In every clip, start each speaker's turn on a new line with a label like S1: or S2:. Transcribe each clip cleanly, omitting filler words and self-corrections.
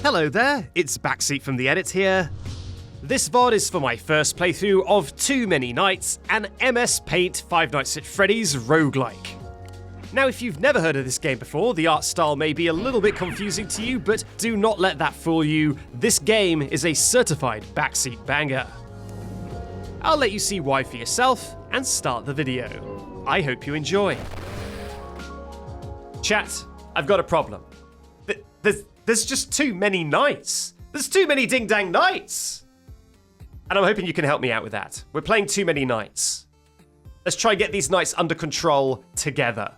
S1: Hello there, it's Backseat from the Edit here. This VOD is for my first playthrough of Too Many Nights, an MS Paint Five Nights at Freddy's roguelike. Now, if you've never heard of this game before, the art style may be a little bit confusing to you, but do not let that fool you. This game is a certified Backseat banger. I'll let you see why for yourself and start the video. I hope you enjoy. Chat, I've got a problem. There's just too many nights. There's too many ding-dang nights. And I'm hoping you can help me out with that. We're playing too many nights. Let's try and get these nights under control together.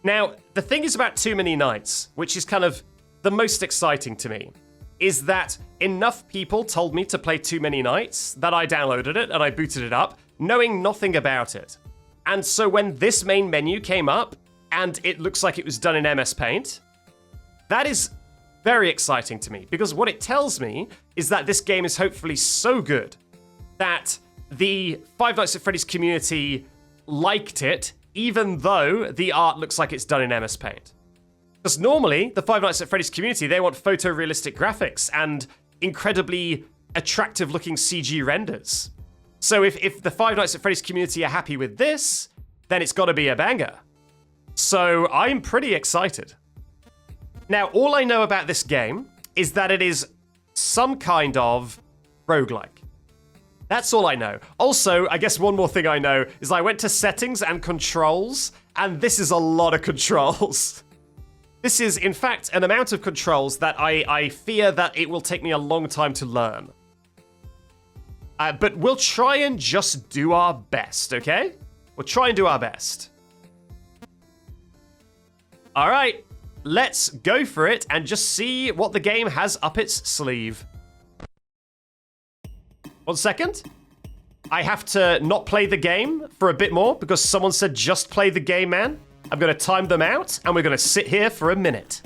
S1: Now, the thing is about Too Many Nights, which is kind of the most exciting to me, is that enough people told me to play Too Many Nights that I downloaded it and I booted it up, knowing nothing about it. And so when this main menu came up, and it looks like it was done in MS Paint, that is very exciting to me, because what it tells me is that this game is hopefully so good that the Five Nights at Freddy's community liked it, even though the art looks like it's done in MS Paint. Because normally, the Five Nights at Freddy's community, they want photorealistic graphics and incredibly attractive-looking CG renders. So if the Five Nights at Freddy's community are happy with this, then it's got to be a banger. So I'm pretty excited. Now, all I know about this game is that it is some kind of roguelike. That's all I know. Also, I guess one more thing I know is I went to settings and controls, and this is a lot of controls. This is, in fact, an amount of controls that I fear that it will take me a long time to learn. But we'll try and just do our best, okay? We'll try and do our best. All right. Let's go for it and just see what the game has up its sleeve. 1 second. I have to not play the game for a bit more because someone said just play the game, man. I'm going to time them out and we're going to sit here for a minute.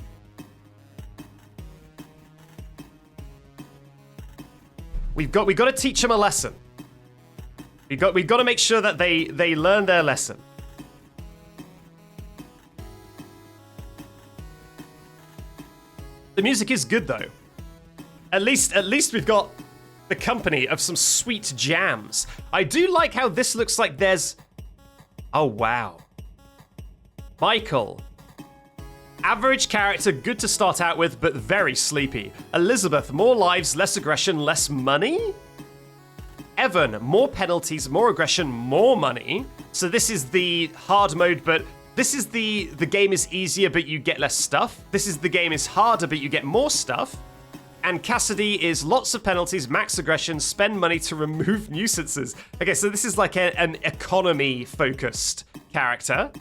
S1: We've got to teach them a lesson. We've got to make sure that they learn their lesson. The music is good though. At least we've got the company of some sweet jams. I do like how this looks like there's... Oh wow. Michael. Average character, good to start out with, but very sleepy. Elizabeth, more lives, less aggression, less money? Evan, more penalties, more aggression, more money. So this is the hard mode, but this is the game is easier, but you get less stuff. This is the game is harder, but you get more stuff. And Cassidy is lots of penalties, max aggression, spend money to remove nuisances. Okay, so this is like an economy-focused character.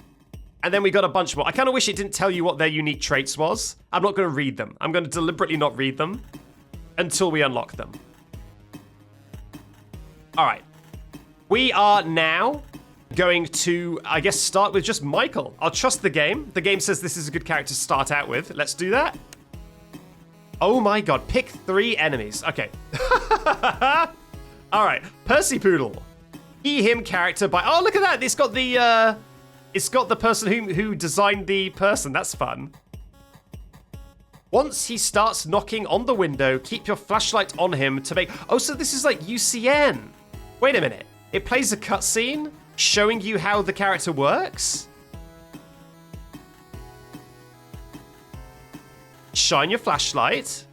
S1: And then we got a bunch more. I kind of wish it didn't tell you what their unique traits was. I'm not going to read them. I'm going to deliberately not read them until we unlock them. All right. We are now going to, I guess, start with just Michael. I'll trust the game. The game says this is a good character to start out with. Let's do that. Oh my god, pick 3 enemies. Okay. All right, Percy Poodle. He, him character by, oh look at that, it's got the person who designed the person. That's fun. Once he starts knocking on the window, keep your flashlight on him to make, oh, so this is like UCN. Wait a minute, it plays a cutscene showing you how the character works? Shine your flashlight,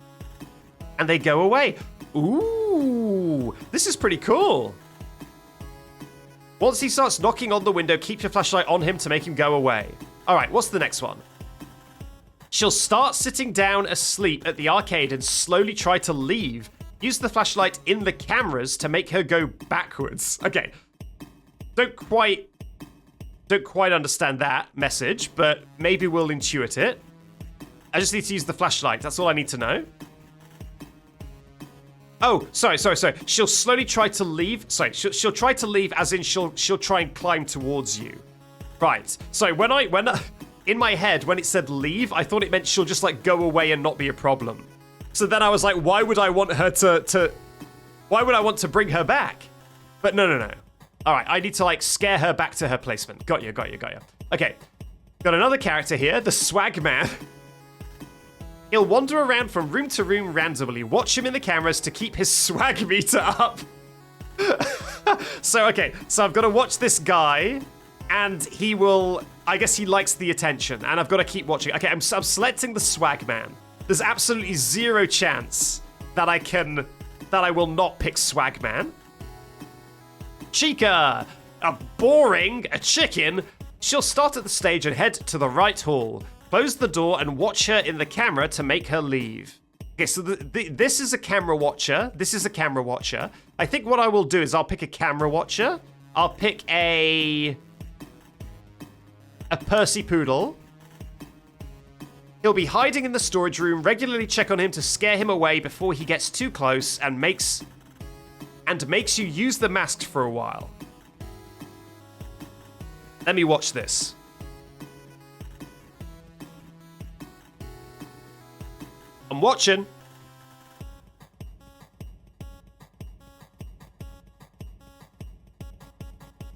S1: and they go away. Ooh, this is pretty cool. Once he starts knocking on the window, keep your flashlight on him to make him go away. All right, what's the next one? She'll start sitting down asleep at the arcade and slowly try to leave. Use the flashlight in the cameras to make her go backwards. Okay. Don't quite understand that message, but maybe we'll intuit it. I just need to use the flashlight. That's all I need to know. Oh, sorry. She'll slowly try to leave. Sorry, she'll try to leave as in she'll try and climb towards you. Right. So when in my head, when it said leave, I thought it meant she'll just like go away and not be a problem. So then I was like, why would I want her why would I want to bring her back? But no. All right, I need to like scare her back to her placement. Got you. Okay, got another character here, the swag man. He'll wander around from room to room randomly. Watch him in the cameras to keep his swag meter up. So I've got to watch this guy, and he will... I guess he likes the attention, and I've got to keep watching. Okay, I'm selecting the swag man. There's absolutely zero chance that I will not pick swag man. Chica, a chicken. She'll start at the stage and head to the right hall. Close the door and watch her in the camera to make her leave. Okay, so this is a camera watcher. This is a camera watcher. I think what I will do is I'll pick a camera watcher. I'll pick a Percy Poodle. He'll be hiding in the storage room. Regularly check on him to scare him away before he gets too close and makes you use the mask for a while. Let me watch this. I'm watching.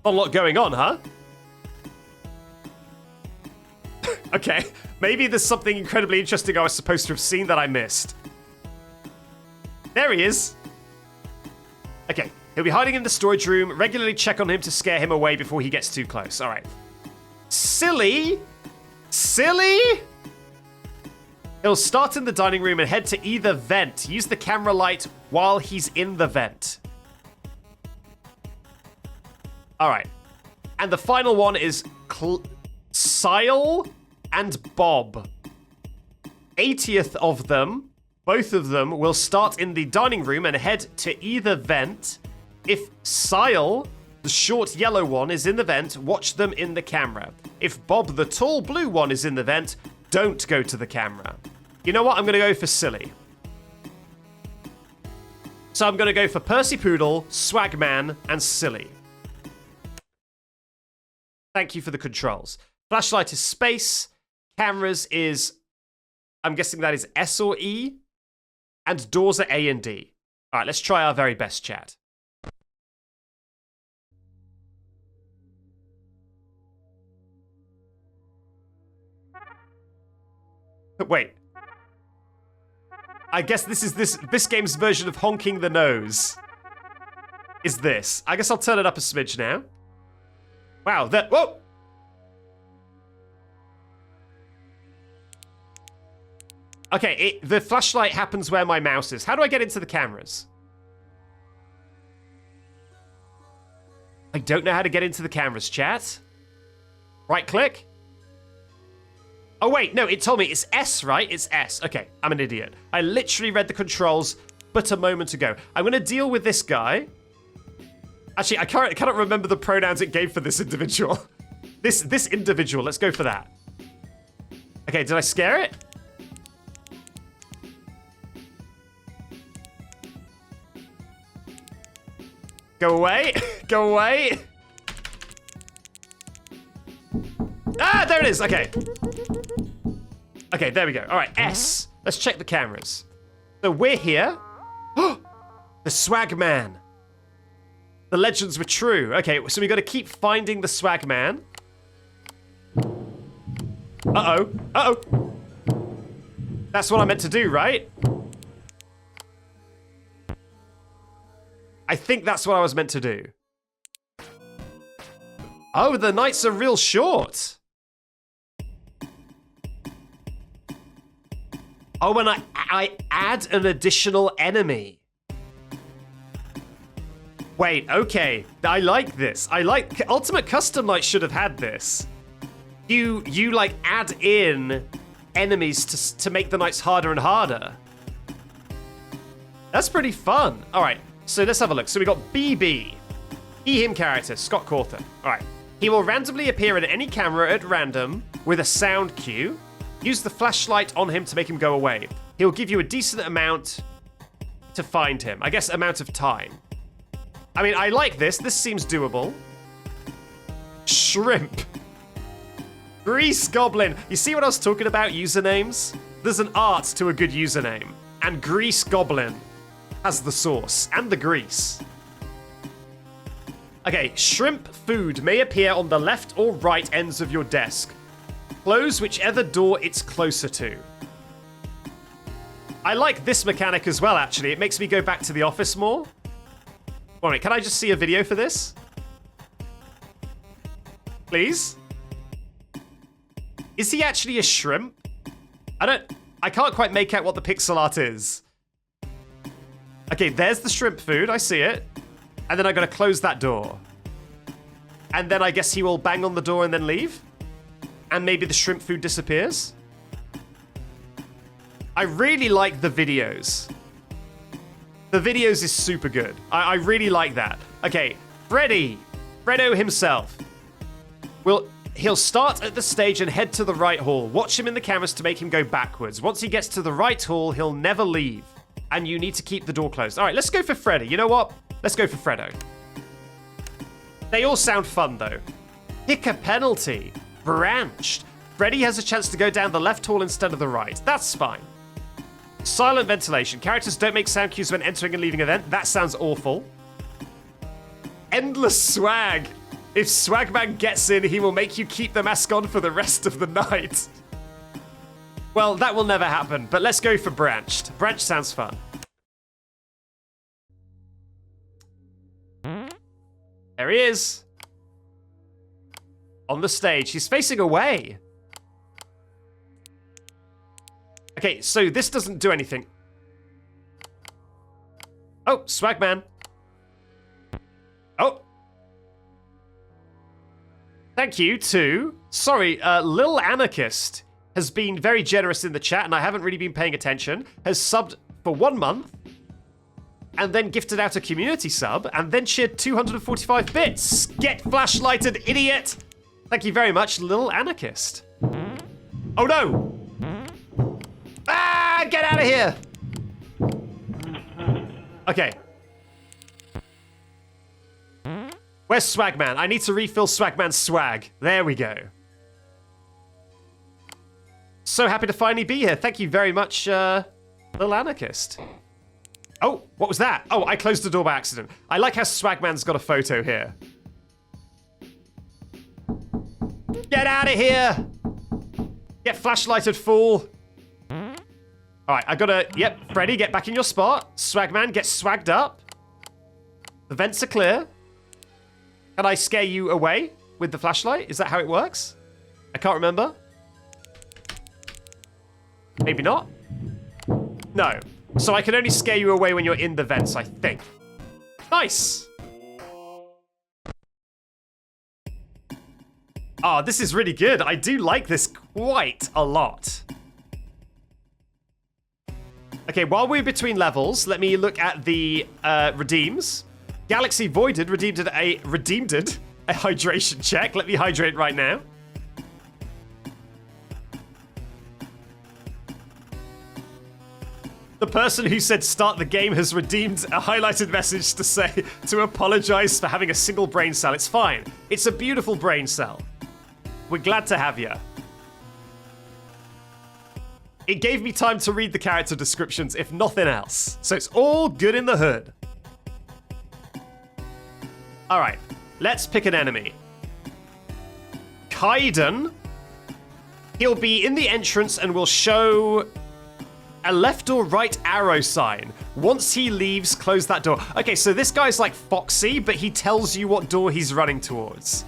S1: Not a lot going on, huh? Okay, maybe there's something incredibly interesting I was supposed to have seen that I missed. There he is. Okay, he'll be hiding in the storage room. Regularly check on him to scare him away before he gets too close. All right. Silly? He'll start in the dining room and head to either vent. Use the camera light while he's in the vent. All right. And the final one is Sile and Bob. 80th of them, both of them, will start in the dining room and head to either vent. If Sile, the short yellow one, is in the vent, watch them in the camera. If Bob, the tall blue one, is in the vent, don't go to the camera. You know what? I'm going to go for silly. So I'm going to go for Percy Poodle, Swagman, and silly. Thank you for the controls. Flashlight is space. Cameras is, I'm guessing that is S or E. And doors are A and D. All right, let's try our very best, chat. Wait. I guess this game's version of honking the nose. Is this. I guess I'll turn it up a smidge now. Wow, whoa! Okay, the flashlight happens where my mouse is. How do I get into the cameras? I don't know how to get into the cameras, chat. Right click. Oh, wait, no, it told me it's S, right? It's S. Okay, I'm an idiot. I literally read the controls but a moment ago. I'm going to deal with this guy. Actually, I cannot remember the pronouns it gave for this individual. This individual, let's go for that. Okay, did I scare it? Go away. Go away. Ah, there it is. Okay. Okay, there we go. All right, S. Let's check the cameras. So we're here. The swag man. The legends were true. Okay, so we got to keep finding the swag man. Uh-oh. Uh-oh. That's what I meant to do, right? I think that's what I was meant to do. Oh, the nights are real short. Oh, and I add an additional enemy. Wait, okay. I like this. I like... Ultimate Custom Night should have had this. You like, add in enemies to make the nights harder and harder. That's pretty fun. All right, so let's have a look. So we got BB. He, him character, Scott Cawthon. All right. He will randomly appear in any camera at random with a sound cue. Use the flashlight on him to make him go away. He'll give you a decent amount to find him. I guess amount of time. I mean, I like this. This seems doable. Shrimp. Grease Goblin. You see what I was talking about, usernames? There's an art to a good username. And Grease Goblin has the sauce and the grease. Okay, shrimp food may appear on the left or right ends of your desk. Close whichever door it's closer to. I like this mechanic as well, actually. It makes me go back to the office more. All right, can I just see a video for this? Please? Is he actually a shrimp? I can't quite make out what the pixel art is. Okay, there's the shrimp food. I see it. And then I gotta close that door. And then I guess he will bang on the door and then leave? And maybe the shrimp food disappears? I really like the videos. The videos is super good. I really like that. Okay, Fredo himself. He'll start at the stage and head to the right hall. Watch him in the cameras to make him go backwards. Once he gets to the right hall, he'll never leave. And you need to keep the door closed. All right, let's go for Freddy. You know what? Let's go for Fredo. They all sound fun, though. Pick a penalty. Branched. Freddy has a chance to go down the left hall instead of the right. That's fine. Silent ventilation. Characters don't make sound cues when entering and leaving an event. That sounds awful. Endless swag. If Swagman gets in, he will make you keep the mask on for the rest of the night. Well, that will never happen, but let's go for Branched. Branched sounds fun. There he is. On the stage. He's facing away. Okay, so this doesn't do anything. Oh, Swagman. Oh. Thank you to... Sorry, Lil Anarchist has been very generous in the chat, and I haven't really been paying attention. Has subbed for 1 month, and then gifted out a community sub, and then cheered 245 bits. Get flashlighted, idiot! Thank you very much, Lil Anarchist. Oh no! Ah, get out of here! Okay. Where's Swagman? I need to refill Swagman's swag. There we go. So happy to finally be here. Thank you very much, Little Anarchist. Oh, what was that? Oh, I closed the door by accident. I like how Swagman's got a photo here. Get out of here! Get flashlighted, fool. Alright, I gotta... Yep, Freddy, get back in your spot. Swagman, get swagged up. The vents are clear. Can I scare you away with the flashlight? Is that how it works? I can't remember. Maybe not? No. So I can only scare you away when you're in the vents, I think. Nice! Oh, this is really good. I do like this quite a lot. Okay, while we're between levels, let me look at the redeems. Galaxy Voided redeemed a hydration check. Let me hydrate right now. The person who said start the game has redeemed a highlighted message to say to apologize for having a single brain cell. It's fine. It's a beautiful brain cell. We're glad to have you. It gave me time to read the character descriptions, if nothing else. So it's all good in the hood. Alright, let's pick an enemy. Kaiden. He'll be in the entrance and will show a left or right arrow sign. Once he leaves, close that door. Okay, so this guy's like Foxy, but he tells you what door he's running towards.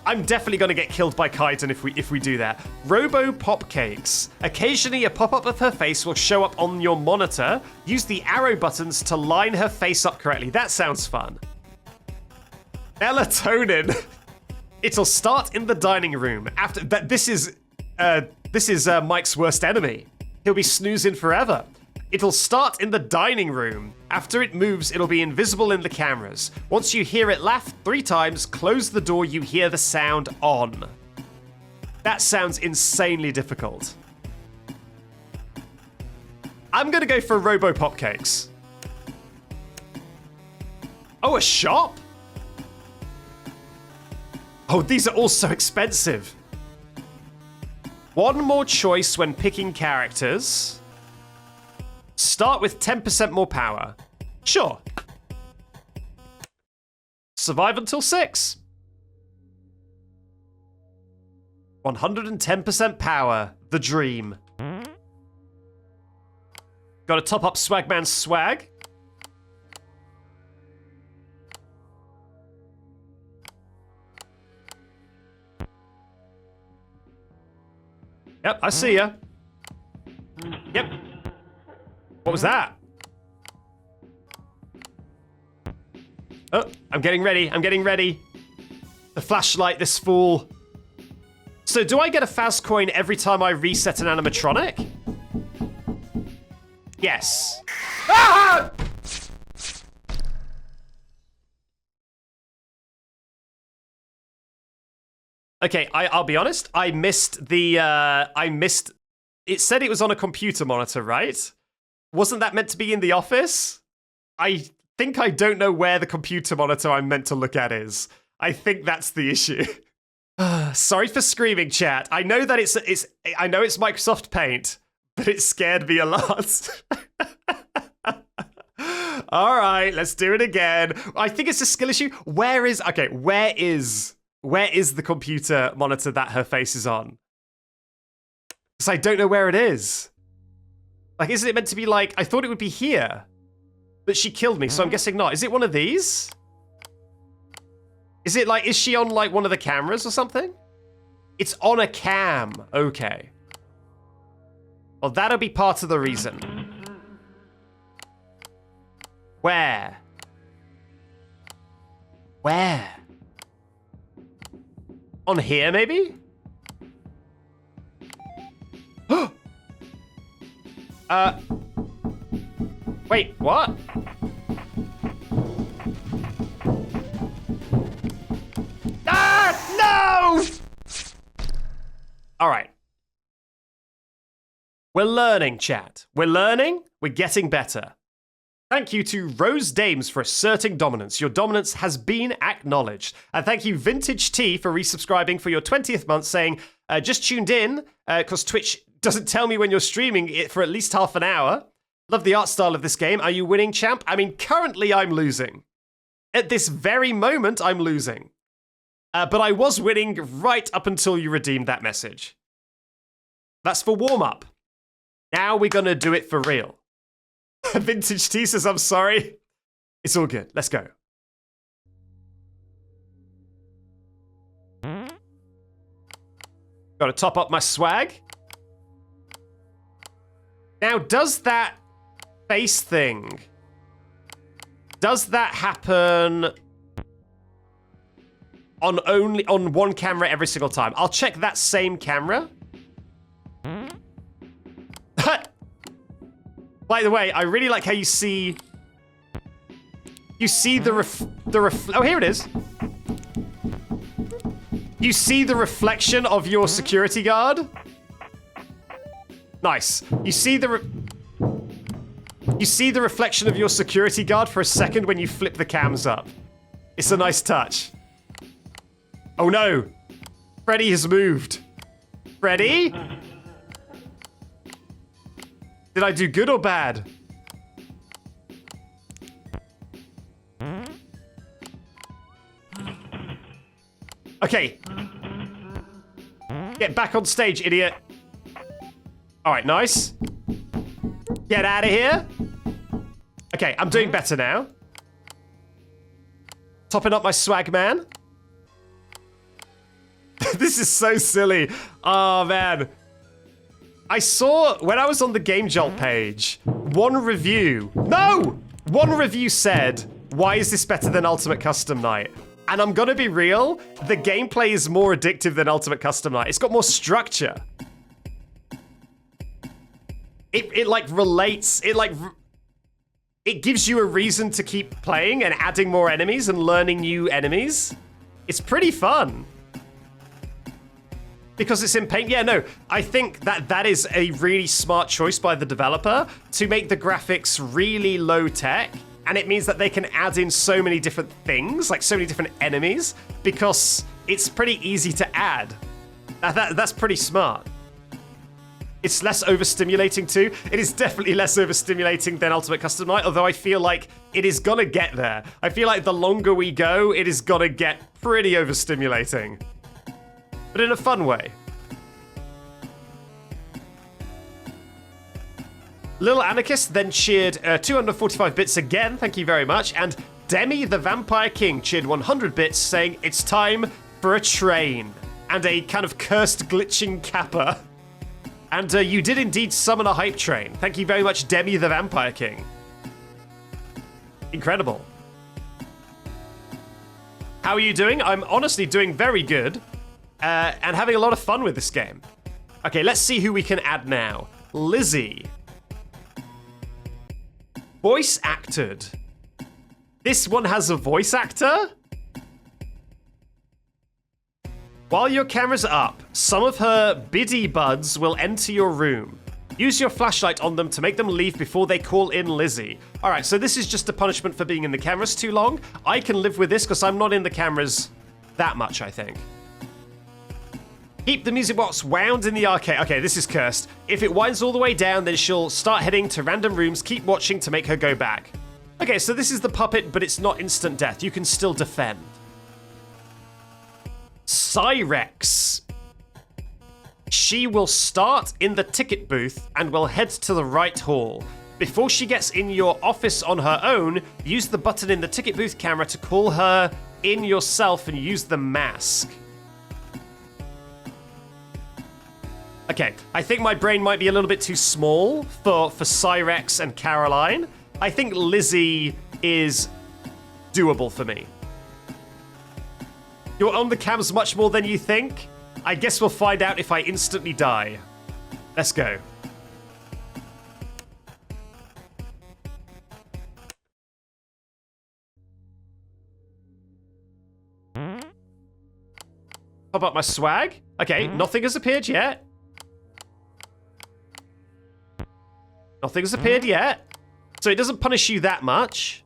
S1: I'm definitely going to get killed by Kaiden if we do that. Robo Pop Cakes. Occasionally, a pop-up of her face will show up on your monitor. Use the arrow buttons to line her face up correctly. That sounds fun. Melatonin. It'll start in the dining room. After that, this is Mike's worst enemy. He'll be snoozing forever. It'll start in the dining room. After it moves, it'll be invisible in the cameras. Once you hear it laugh 3 times, close the door, you hear the sound on. That sounds insanely difficult. I'm gonna go for Robo Pop Cakes. Oh, a shop? Oh, these are all so expensive. One more choice when picking characters. Start with 10% more power. Sure. Survive until 6. 110% power. The dream. Got to top up Swagman's swag. Yep, I see ya. Yep. What was that? Oh, I'm getting ready. I'm getting ready. The flashlight, this fool. So do I get a fast coin every time I reset an animatronic? Yes. Ah! Okay, I'll be honest. I missed the. It said it was on a computer monitor, right? Wasn't that meant to be in the office? I think I don't know where the computer monitor I'm meant to look at is. I think that's the issue. Sorry for screaming, chat. I know that I know it's Microsoft Paint, but it scared me a lot. All right, let's do it again. I think it's a skill issue. Where is the computer monitor that her face is on? Because I don't know where it is. Like, isn't it meant to be like, I thought it would be here, but she killed me, so I'm guessing not. Is it one of these? Is it like, is she on like one of the cameras or something? It's on a cam. Okay. Well, that'll be part of the reason. Where? Where? On here, maybe? Wait, what? Ah, no! All right. We're learning, chat. We're learning. We're getting better. Thank you to Rose Dames for asserting dominance. Your dominance has been acknowledged. And thank you, Vintage T, for resubscribing for your 20th month, saying, just tuned in, because Twitch doesn't tell me when you're streaming it for at least half an hour. Love the art style of this game. Are you winning, champ? I mean, currently I'm losing. At this very moment, I'm losing. But I was winning right up until you redeemed that message. That's for warm-up. Now we're going to do it for real. Vintage T says, I'm sorry. It's all good. Let's go. Got to top up my swag. Now, does that face thing, does that happen on one camera every single time? I'll check that same camera. By the way, I really like how you see the oh, here it is. You see the reflection of your security guard? Nice. You see the reflection of your security guard for a second when you flip the cams up. It's a nice touch. Oh no. Freddy has moved. Freddy? Did I do good or bad? Okay. Get back on stage, idiot. All right, nice. Get out of here. Okay, I'm doing better now. Topping up my swag, man. This is so silly. Oh, man. I saw, when I was on the Game Jolt page, one review said, why is this better than Ultimate Custom Night? And I'm gonna be real, the gameplay is more addictive than Ultimate Custom Night. It's got more structure. It like relates, it gives you a reason to keep playing and adding more enemies and learning new enemies. It's pretty fun. Because it's in paint. Yeah, no, I think that is a really smart choice by the developer to make the graphics really low tech. And it means that they can add in so many different things, like so many different enemies, because it's pretty easy to add. That's pretty smart. It's less overstimulating too. It is definitely less overstimulating than Ultimate Custom Night, although I feel like it is gonna get there. I feel like the longer we go, it is gonna get pretty overstimulating. But in a fun way. Little Anarchist then cheered 245 bits again, thank you very much. And Demi the Vampire King cheered 100 bits, saying it's time for a train. And a kind of cursed glitching kappa. And you did indeed summon a hype train. Thank you very much, Demi the Vampire King. Incredible. How are you doing? I'm honestly doing very good. And having a lot of fun with this game. Okay, let's see who we can add now. Lizzie. Voice acted. This one has a voice actor? While your camera's up, some of her biddy buds will enter your room. Use your flashlight on them to make them leave before they call in Lizzie. Alright, so this is just a punishment for being in the cameras too long. I can live with this because I'm not in the cameras that much, I think. Keep the music box wound in the arcade. Okay, this is cursed. If it winds all the way down, then she'll start heading to random rooms. Keep watching to make her go back. Okay, so this is the puppet, but it's not instant death. You can still defend. Cyrex. She will start in the ticket booth and will head to the right hall. Before she gets in your office on her own, use the button in the ticket booth camera to call her in yourself and use the mask. Okay, I think my brain might be a little bit too small for Cyrex and Caroline. I think Lizzie is doable for me. You're on the cams much more than you think? I guess we'll find out if I instantly die. Let's go. Pop up my swag. Okay, nothing has appeared yet. Nothing's appeared yet. So it doesn't punish you that much.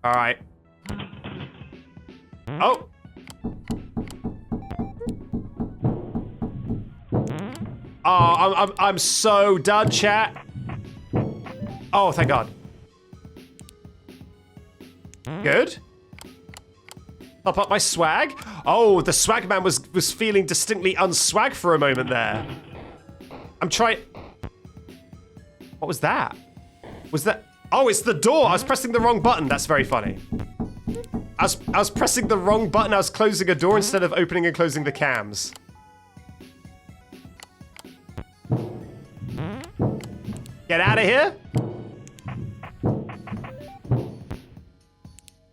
S1: Alright. Oh. Oh, I'm so done, chat. Oh, thank God. Good. Pop up my swag. Oh, the swag man was feeling distinctly unswag for a moment there. I'm trying. What was that? Was that? Oh, it's the door. I was pressing the wrong button. That's very funny. I was pressing the wrong button. I was closing a door instead of opening and closing the cams. Get out of here.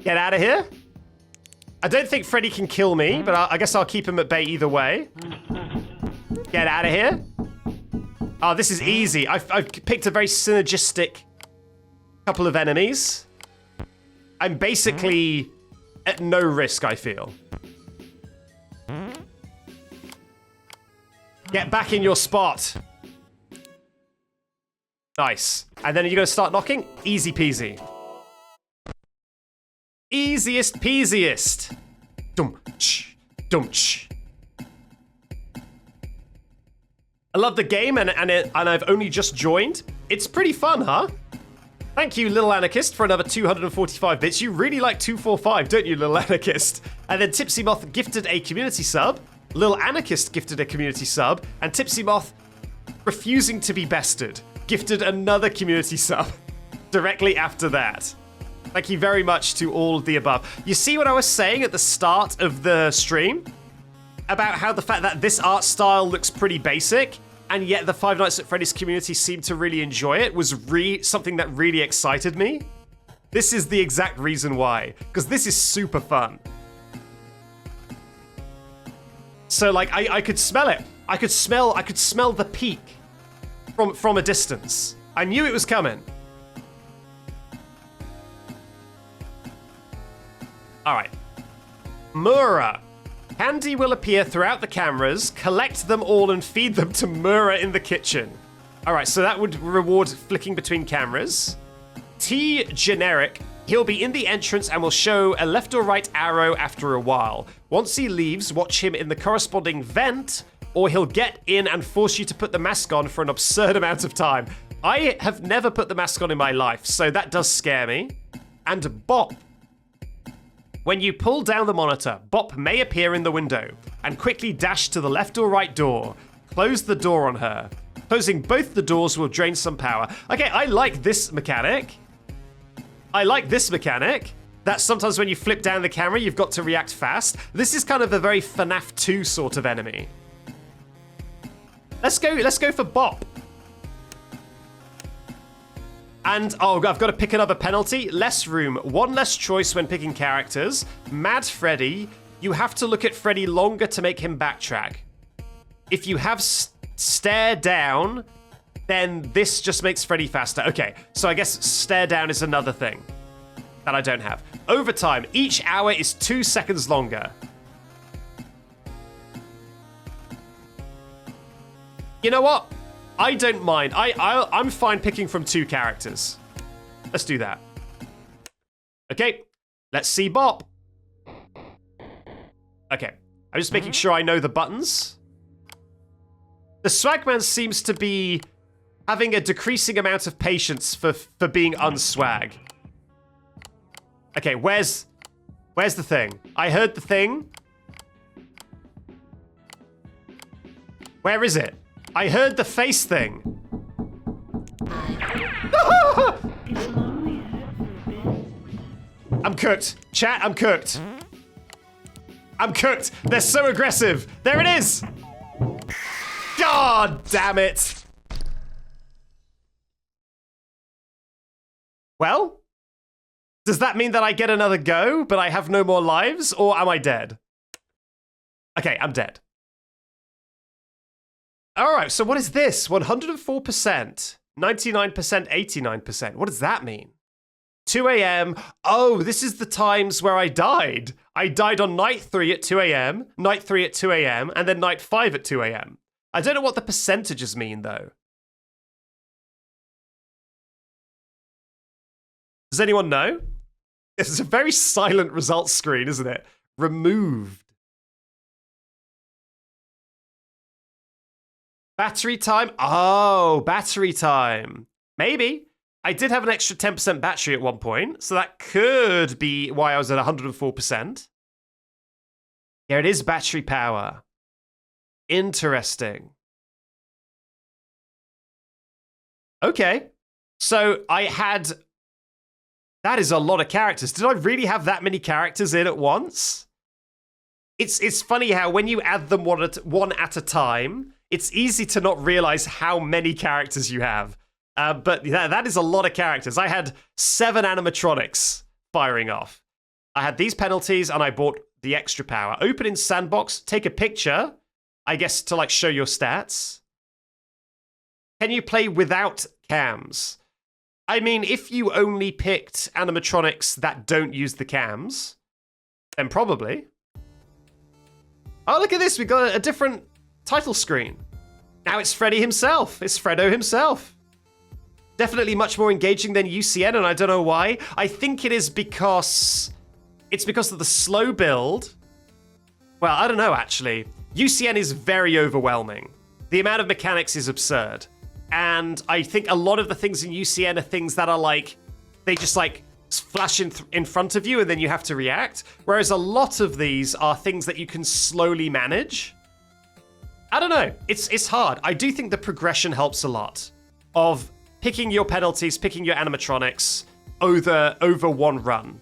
S1: Get out of here. I don't think Freddy can kill me, but I guess I'll keep him at bay either way. Get out of here. Oh, this is easy. I've picked a very synergistic couple of enemies. I'm basically at no risk, I feel. Get back in your spot. Nice. And then you're going to start knocking? Easy peasy. Easiest peasiest. Dum-ch, dum-ch. I love the game and I've only just joined. It's pretty fun, huh? Thank you, Little Anarchist, for another 245 bits. You really like 245, don't you, Little Anarchist? And then Tipsy Moth gifted a community sub. Little Anarchist gifted a community sub. And Tipsy Moth, refusing to be bested, gifted another community sub directly after that. Thank you very much to all of the above. You see what I was saying at the start of the stream? About how the fact that this art style looks pretty basic, and yet the Five Nights at Freddy's community seemed to really enjoy it, was something that really excited me. This is the exact reason why, because this is super fun. So like, I could smell it. I could smell the peak from a distance. I knew it was coming. All right. Mura. Candy will appear throughout the cameras, collect them all and feed them to Mura in the kitchen. All right, so that would reward flicking between cameras. T generic. He'll be in the entrance and will show a left or right arrow after a while. Once he leaves, watch him in the corresponding vent, or he'll get in and force you to put the mask on for an absurd amount of time. I have never put the mask on in my life, so that does scare me. And Bop. When you pull down the monitor, Bop may appear in the window and quickly dash to the left or right door. Close the door on her. Closing both the doors will drain some power. Okay, I like this mechanic. I like this mechanic. That sometimes when you flip down the camera, you've got to react fast. This is kind of a very FNAF 2 sort of enemy. Let's go for Bop. And, oh, I've got to pick another penalty. Less room, one less choice when picking characters. Mad Freddy, you have to look at Freddy longer to make him backtrack. If you have stare down, then this just makes Freddy faster. Okay, so I guess stare down is another thing that I don't have. Overtime, each hour is 2 seconds longer. You know what? I don't mind. I'm fine picking from 2 characters. Let's do that. Okay, let's see Bop. Okay, I'm just making sure I know the buttons. The Swagman seems to be having a decreasing amount of patience for being unswag. Okay, where's the thing? I heard the thing. Where is it? I heard the face thing. I'm cooked. Chat, I'm cooked. I'm cooked. They're so aggressive. There it is. God damn it. Well, does that mean that I get another go, but I have no more lives, or am I dead? Okay, I'm dead. All right, so what is this? 104%, 99%, 89%. What does that mean? 2 a.m. Oh, this is the times where I died. I died on night 3 at 2 a.m., night 3 at 2 a.m., and then night 5 at 2 a.m. I don't know what the percentages mean, though. Does anyone know? This is a very silent results screen, isn't it? Removed. Battery time? Oh, battery time. Maybe. I did have an extra 10% battery at one point, so that could be why I was at 104%. Here it is, battery power. Interesting. Okay. So I had... That is a lot of characters. Did I really have that many characters in at once? It's funny how when you add them one at a time, it's easy to not realize how many characters you have. But yeah, that is a lot of characters. I had 7 animatronics firing off. I had these penalties and I bought the extra power. Open in sandbox, take a picture, I guess to like show your stats. Can you play without cams? I mean, if you only picked animatronics that don't use the cams, then probably. Oh, look at this. We got a different title screen. Now it's Freddy himself. It's Freddo himself. Definitely much more engaging than UCN, and I don't know why. I think it is because... It's because of the slow build. Well, I don't know, actually. UCN is very overwhelming. The amount of mechanics is absurd. And I think a lot of the things in UCN are things that are like... They just like flash in front of you and then you have to react. Whereas a lot of these are things that you can slowly manage. I don't know. It's hard. I do think the progression helps a lot. Of picking your penalties, picking your animatronics over one run.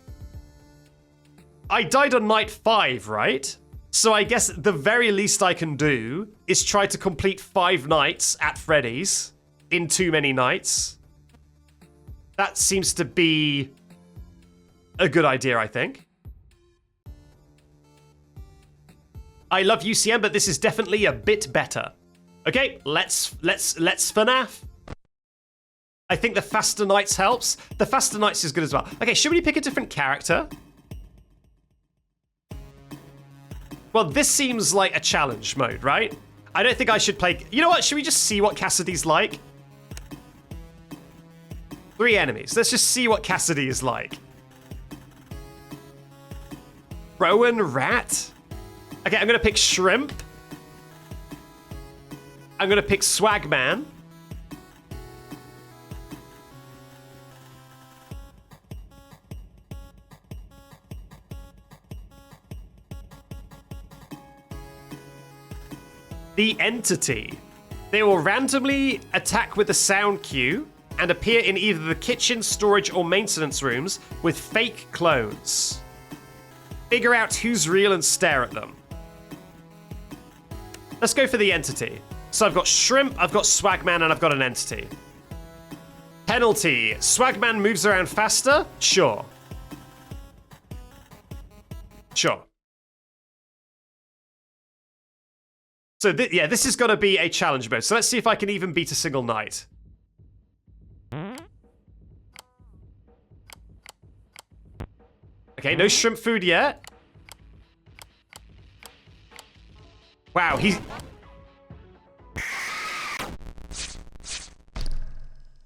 S1: I died on night 5, right? So I guess the very least I can do is try to complete 5 nights at Freddy's in too many nights. That seems to be a good idea, I think. I love UCM, but this is definitely a bit better. Okay, let's FNAF. I think the faster nights helps. The faster nights is good as well. Okay, should we pick a different character? Well, this seems like a challenge mode, right? I don't think I should play... You know what? Should we just see what Cassidy's like? 3 enemies. Let's just see what Cassidy is like. Rowan Rat? Okay, I'm going to pick Shrimp. I'm going to pick Swagman. The entity. They will randomly attack with a sound cue and appear in either the kitchen, storage, or maintenance rooms with fake clones. Figure out who's real and stare at them. Let's go for the entity. So I've got Shrimp, I've got Swagman, and I've got an entity. Penalty. Swagman moves around faster? Sure. Sure. So, yeah, this is going to be a challenge mode. So let's see if I can even beat a single night. Okay, no shrimp food yet. Wow, he's...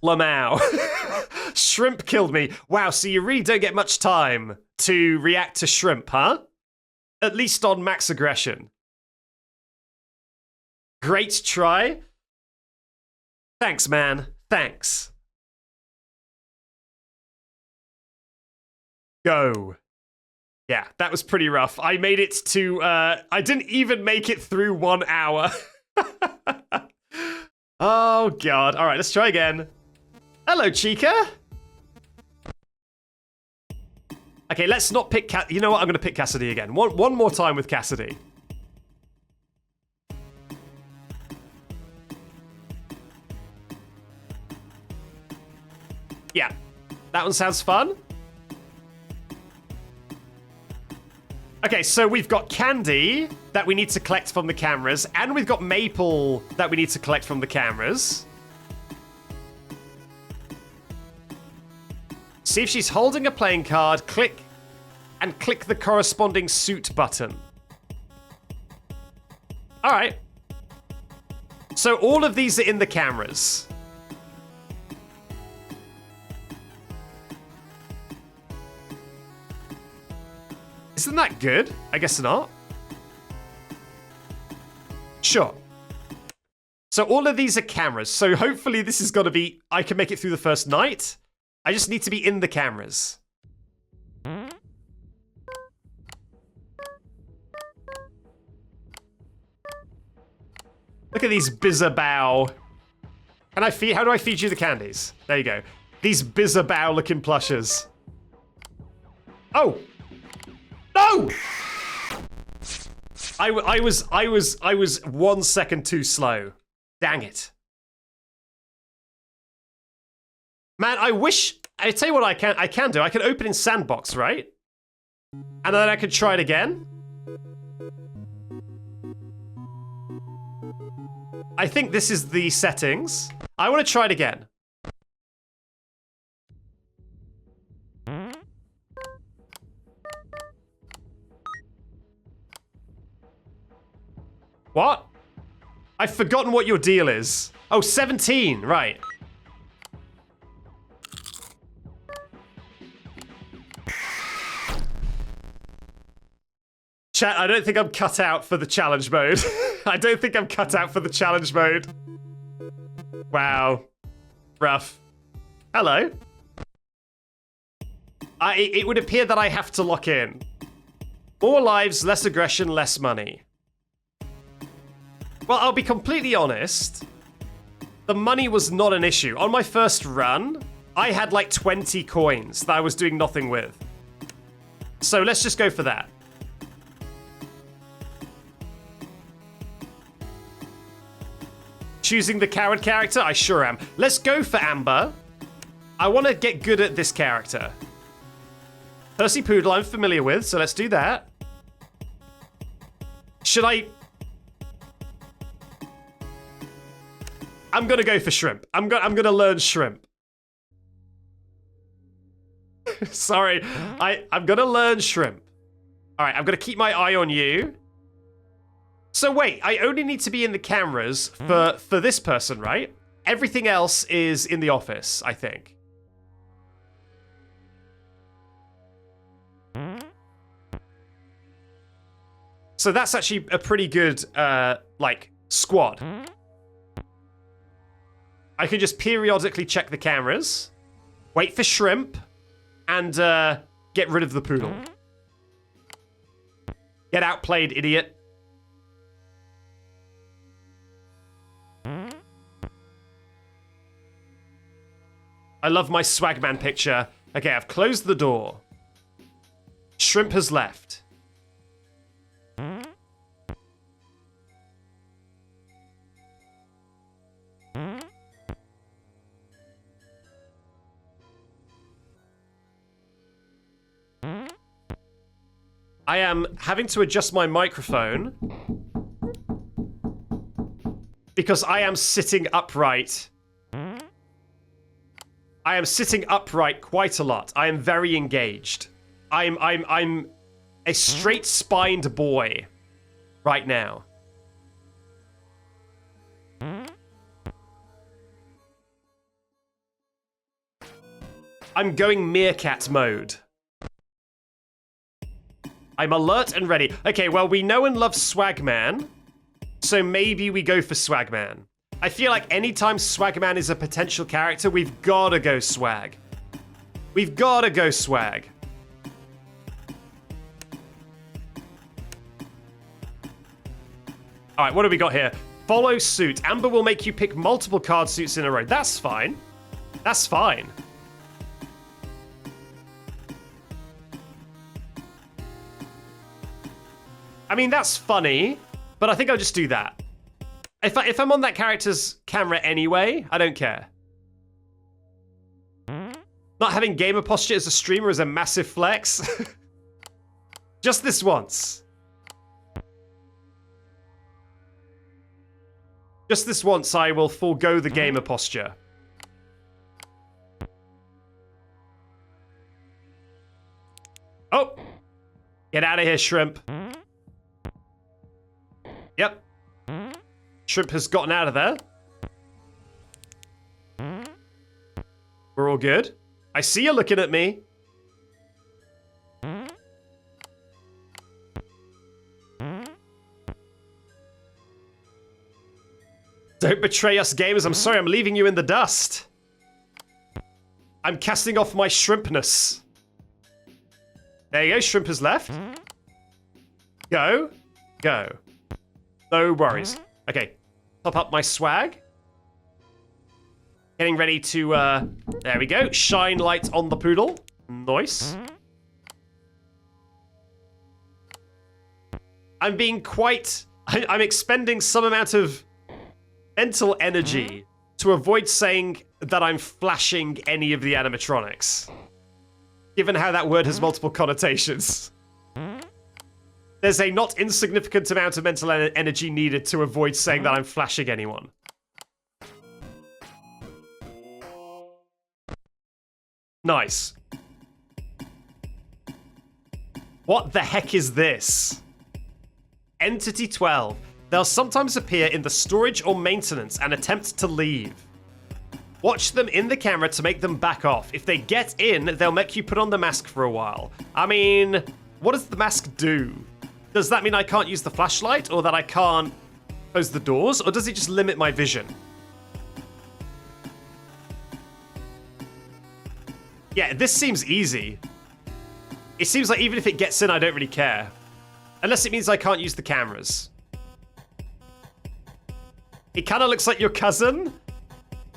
S1: Lamau. Shrimp killed me. Wow, so you really don't get much time to react to shrimp, huh? At least on max aggression. Great try. Thanks, man. Thanks. Go. Yeah, that was pretty rough. I made it to, I didn't even make it through 1 hour. Oh, God. All right, let's try again. Hello, Chica. Okay, let's not pick You know what? I'm going to pick Cassidy again. One more time with Cassidy. Yeah, that one sounds fun. Okay, so we've got Candy that we need to collect from the cameras, and we've got Maple that we need to collect from the cameras. See if she's holding a playing card, click the corresponding suit button. All right. So all of these are in the cameras. Isn't that good? I guess not. Sure. So all of these are cameras. So hopefully this is going to be... I can make it through the first night. I just need to be in the cameras. Look at these Bizabow. How do I feed you the candies? There you go. These Bizabow looking plushes. Oh! No! I was 1 second too slow. Dang it. Man, I wish... I tell you what I can do. I can open in Sandbox, right? And then I could try it again. I think this is the settings. I want to try it again. What? I've forgotten what your deal is. Oh, 17, right. Chat, I don't think I'm cut out for the challenge mode. I don't think I'm cut out for the challenge mode. Wow. Rough. Hello. It would appear that I have to lock in. More lives, less aggression, less money. Well, I'll be completely honest. The money was not an issue. On my first run, I had like 20 coins that I was doing nothing with. So let's just go for that. Choosing the coward character? I sure am. Let's go for Amber. I want to get good at this character. Percy Poodle I'm familiar with, so let's do that. Should I... I'm gonna go for Shrimp. I'm gonna learn Shrimp. Sorry, I'm gonna learn Shrimp. All right, I'm gonna keep my eye on you. So wait, I only need to be in the cameras for this person, right? Everything else is in the office, I think. So that's actually a pretty good, like, squad. I can just periodically check the cameras, wait for Shrimp, and get rid of the Poodle. Get outplayed, idiot. I love my swagman picture. Okay, I've closed the door. Shrimp has left. I am having to adjust my microphone because I am sitting upright. I am sitting upright quite a lot. I am very engaged. I'm a straight-spined boy right now. I'm going meerkat mode. I'm alert and ready. Okay, well, we know and love Swagman, so maybe we go for Swagman. I feel like anytime Swagman is a potential character, we've gotta go Swag. We've gotta go Swag. All right, what do we got here? Follow suit. Amber will make you pick multiple card suits in a row. That's fine. That's fine. I mean, that's funny, but I think I'll just do that. If I'm on that character's camera anyway, I don't care. Not having gamer posture as a streamer is a massive flex. Just this once. Just this once, I will forego the gamer posture. Oh! Get out of here, Shrimp. Yep. Shrimp has gotten out of there. We're all good. I see you looking at me. Don't betray us, gamers. I'm sorry, I'm leaving you in the dust. I'm casting off my shrimpness. There you go, Shrimp has left. Go. Go. No worries. Okay, top up my swag. Getting ready to, there we go. Shine light on the poodle. Nice. I'm being quite... I'm expending some amount of mental energy to avoid saying that I'm flashing any of the animatronics. Given how that word has multiple connotations. There's a not insignificant amount of mental energy needed to avoid saying that I'm flashing anyone. Nice. What the heck is this? Entity 12. They'll sometimes appear in the storage or maintenance and attempt to leave. Watch them in the camera to make them back off. If they get in, they'll make you put on the mask for a while. I mean, what does the mask do? Does that mean I can't use the flashlight, or that I can't close the doors, or does it just limit my vision? Yeah, this seems easy. It seems like even if it gets in, I don't really care. Unless it means I can't use the cameras. It kind of looks like your cousin.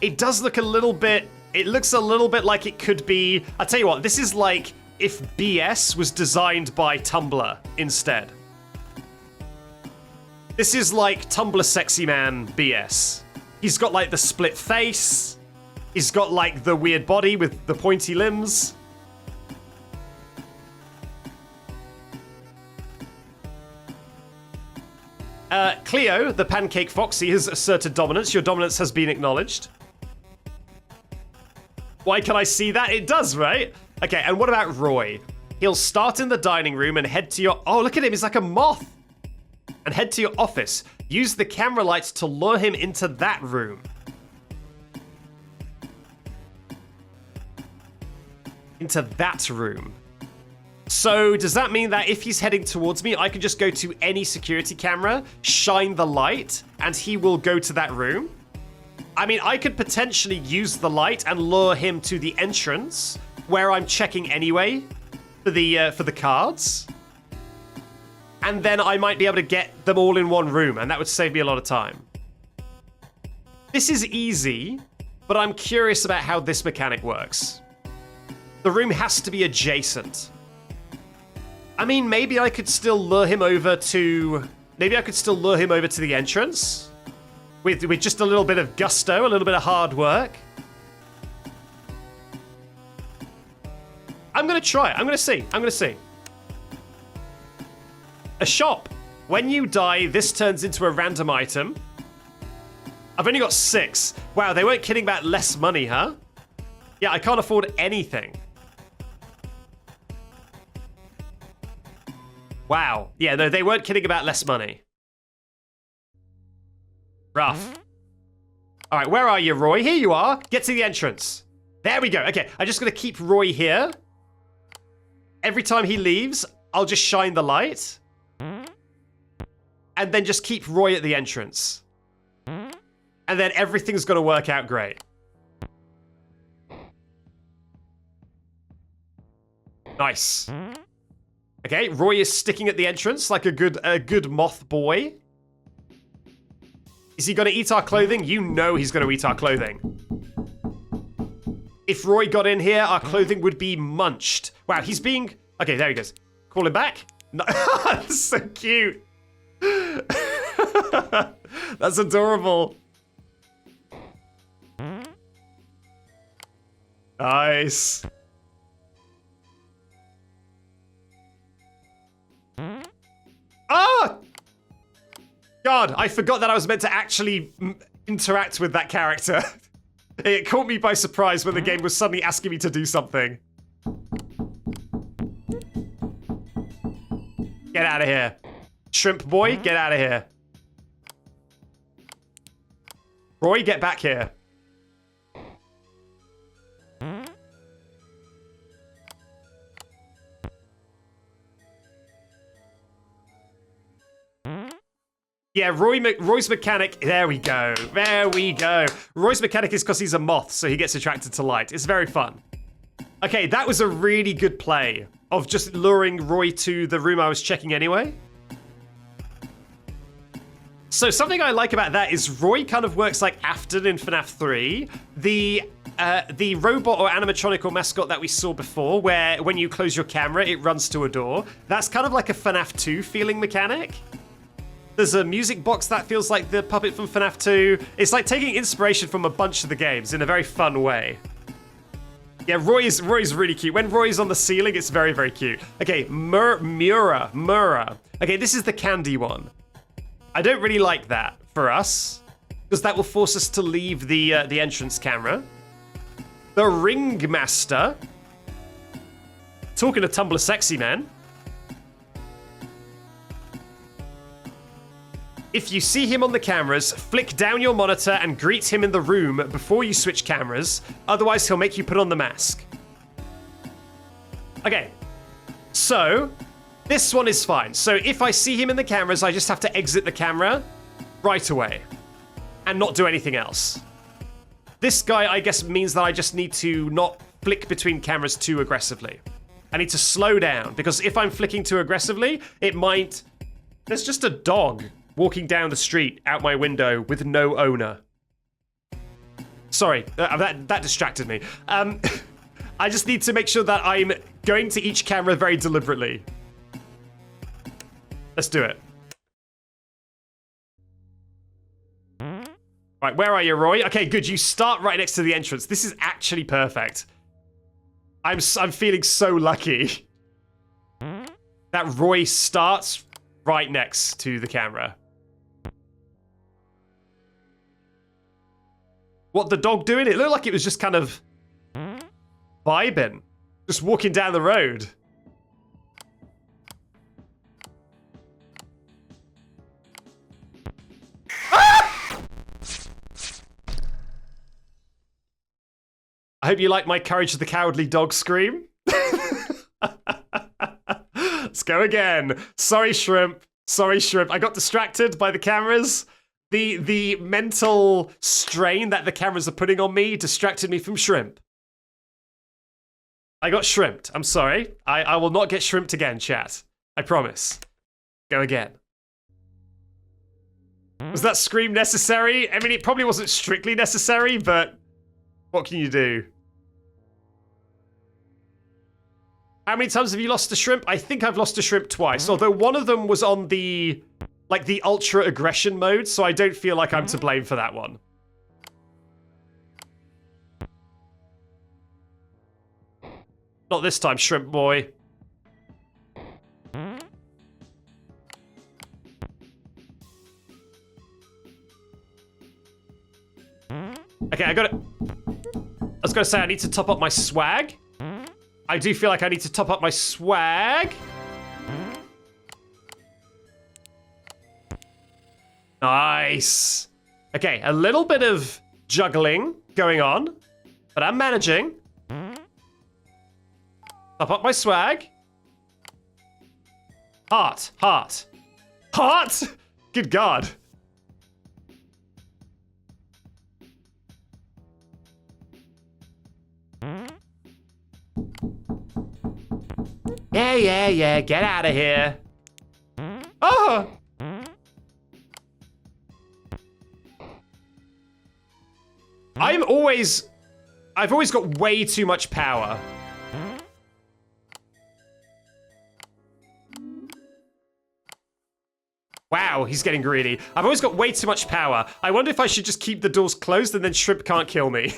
S1: It does look a little bit... It looks a little bit like it could be... I'll tell you what, this is like if BS was designed by Tumblr instead. This is like Tumblr sexy man BS. He's got like the split face. He's got like the weird body with the pointy limbs. Cleo, the pancake foxy, has asserted dominance. Your dominance has been acknowledged. Why can I see that? It does, right? Okay, and what about Roy? He'll start in the dining room and head to your... Oh, look at him. He's like a moth. And head to your office. Use the camera lights to lure him into that room. Into that room. So, does that mean that if he's heading towards me, I can just go to any security camera, shine the light, and he will go to that room? I mean, I could potentially use the light and lure him to the entrance, where I'm checking anyway, for the cards. And then I might be able to get them all in one room, and that would save me a lot of time. This is easy. but I'm curious about how this mechanic works. The room has to be adjacent. I mean, maybe I could still lure him over to... Maybe I could still lure him over to the entrance with just a little bit of gusto, a little bit of hard work. I'm gonna try it. I'm gonna see. A shop. When you die, this turns into a random item. I've only got 6. Wow, they weren't kidding about less money, huh? Yeah, I can't afford anything. Wow. Yeah, no, they weren't kidding about less money. Rough. All right, where are you, Roy? Here you are. Get to the entrance. There we go. Okay, I'm just going to keep Roy here. Every time he leaves, I'll just shine the light. And then just keep Roy at the entrance. And then everything's going to work out great. Nice. Okay, Roy is sticking at the entrance like a good moth boy. Is he going to eat our clothing? You know he's going to eat our clothing. If Roy got in here, our clothing would be munched. Wow, he's being... Okay, there he goes. Call him back. No. That's so cute. That's adorable. Nice. Ah! God, I forgot that I was meant to actually interact with that character. It caught me by surprise when the game was suddenly asking me to do something. Get out of here. Shrimp boy, get out of here. Roy, get back here. Yeah, Roy's mechanic, there we go. There we go. Roy's mechanic is because he's a moth, so he gets attracted to light. It's very fun. Okay, that was a really good play of just luring Roy to the room I was checking anyway. So something I like about that is Roy kind of works like Afton in FNAF 3. The robot or animatronic or mascot that we saw before, where when you close your camera, it runs to a door. That's kind of like a FNAF 2 feeling mechanic. There's a music box that feels like the puppet from FNAF 2. It's like taking inspiration from a bunch of the games in a very fun way. Yeah, Roy's really cute. When Roy's on the ceiling, it's very, very cute. Okay, Mura. Okay, this is the candy one. I don't really like that for us, because that will force us to leave the entrance camera. The Ringmaster. Talking to Tumblr sexy, man. If you see him on the cameras, flick down your monitor and greet him in the room before you switch cameras. Otherwise, he'll make you put on the mask. Okay, so this one is fine. So if I see him in the cameras, I just have to exit the camera right away and not do anything else. This guy, I guess, means that I just need to not flick between cameras too aggressively. I need to slow down, because if I'm flicking too aggressively, it might... There's just a dog walking down the street out my window with no owner. Sorry, that distracted me. I just need to make sure that I'm going to each camera very deliberately. Let's do it. Right, where are you, Roy? Okay, good. You start right next to the entrance. This is actually perfect. I'm feeling so lucky that Roy starts right next to the camera. What the dog doing? It looked like it was just kind of vibing, just walking down the road. Ah! I hope you like my Courage the Cowardly Dog scream. Let's go again. Sorry, Shrimp. Sorry, Shrimp. I got distracted by the cameras. The mental strain that the cameras are putting on me distracted me from Shrimp. I got shrimped. I'm sorry. I will not get shrimped again, chat. I promise. Go again. Was that scream necessary? I mean, it probably wasn't strictly necessary, but What can you do? How many times have you lost a shrimp? I think I've lost a shrimp twice, although one of them was on the, like, the ultra aggression mode, so I don't feel like I'm to blame for that one. Not this time, shrimp boy. Okay, I was gonna say I need to top up my swag. I do feel like I need to top up my swag. Nice. Okay, a little bit of juggling going on, but I'm managing. Top up my swag. Heart, heart. Heart? Good God. Yeah, get out of here. Oh! I've always got way too much power. Wow, he's getting greedy. I've always got way too much power. I wonder if I should just keep the doors closed and then Shrimp can't kill me.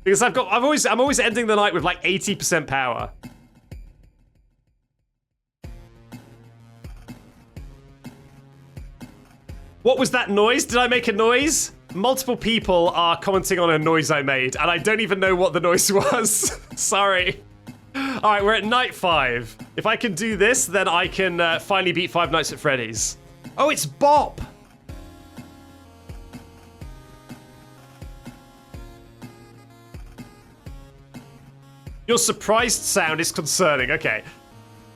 S1: Because I'm always ending the night with like 80% power. What was that noise? Did I make a noise? Multiple people are commenting on a noise I made, and I don't even know what the noise was. Sorry. All right, we're at night 5. If I can do this, then I can finally beat Five Nights at Freddy's. Oh, it's Bop. Your surprised sound is concerning. Okay.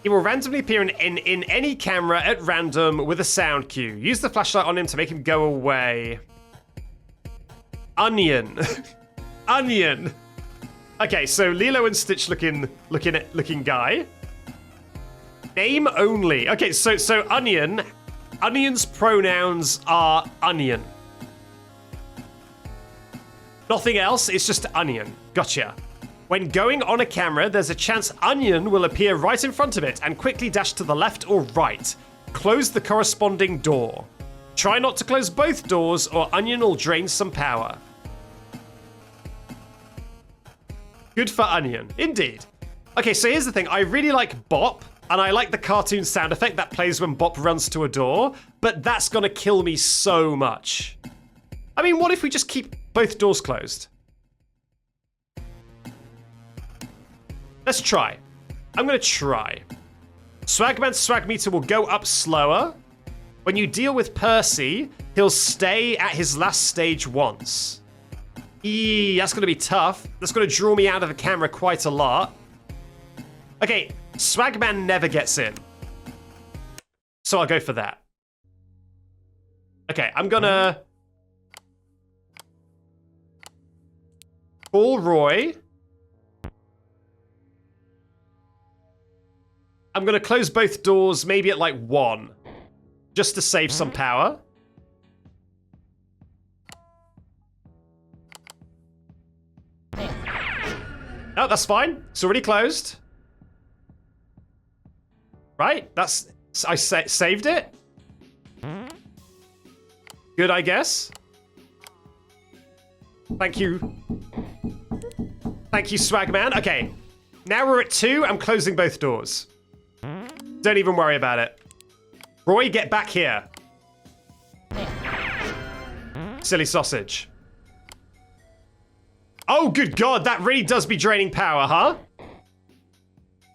S1: He will randomly appear in any camera at random with a sound cue. Use the flashlight on him to make him go away. Onion. Onion. Okay, so Lilo and Stitch looking guy. Name only. Okay, so Onion. Onion's pronouns are onion. Nothing else, it's just onion. Gotcha. When going on a camera, there's a chance Onion will appear right in front of it and quickly dash to the left or right. Close the corresponding door. Try not to close both doors or Onion will drain some power. Good for Onion, indeed. Okay, so here's the thing. I really like Bop, and I like the cartoon sound effect that plays when Bop runs to a door, but that's gonna kill me so much. I mean, what if we just keep both doors closed? Let's try. I'm gonna try. Swagman's swag meter will go up slower. When you deal with Percy, he'll stay at his last stage once. That's gonna be tough. That's gonna draw me out of the camera quite a lot. Okay, Swagman never gets in. So I'll go for that. Okay, I'm gonna call Roy. I'm gonna close both doors, maybe at like 1, just to save some power. No, that's fine. It's already closed. Right? I saved it. Good, I guess. Thank you. Thank you, Swagman. Okay. Now we're at 2. I'm closing both doors. Don't even worry about it. Roy, get back here. Silly sausage. Oh, good God, that really does be draining power, huh?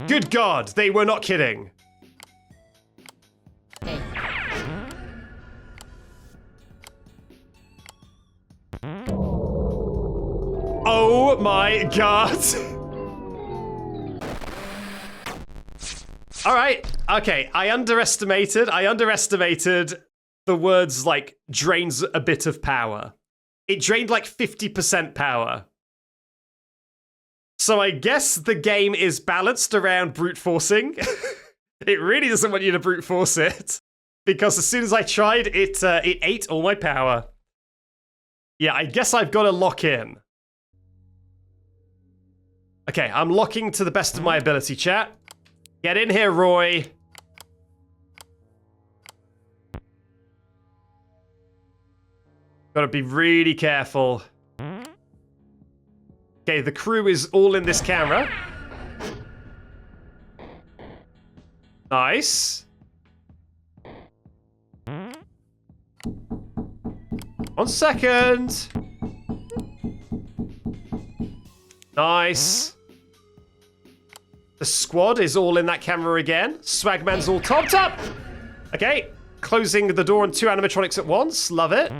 S1: Good God, they were not kidding. Oh my God. All right, okay, I underestimated the words like drains a bit of power. It drained like 50% power. So I guess the game is balanced around brute forcing. It really doesn't want you to brute force it. Because as soon as I tried, it ate all my power. Yeah, I guess I've got to lock in. Okay, I'm locking to the best of my ability, chat. Get in here, Roy. Gotta be really careful. Okay, the crew is all in this camera. Nice. 1 second. Nice. The squad is all in that camera again. Swagman's all topped up. Okay, closing the door on 2 animatronics at once. Love it.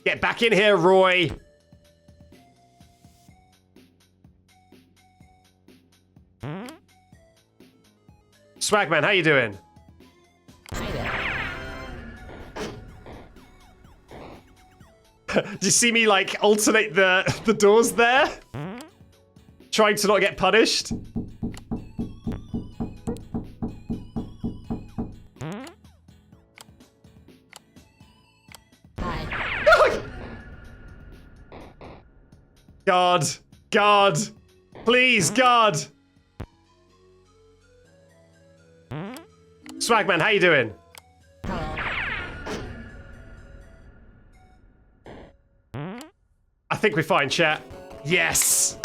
S1: Get back in here, Roy. Swagman, how you doing? Do you see me, like, alternate the doors there? Trying to not get punished? God. God. Please, God. Swagman, how you doing? I think we're fine, chat. Yes!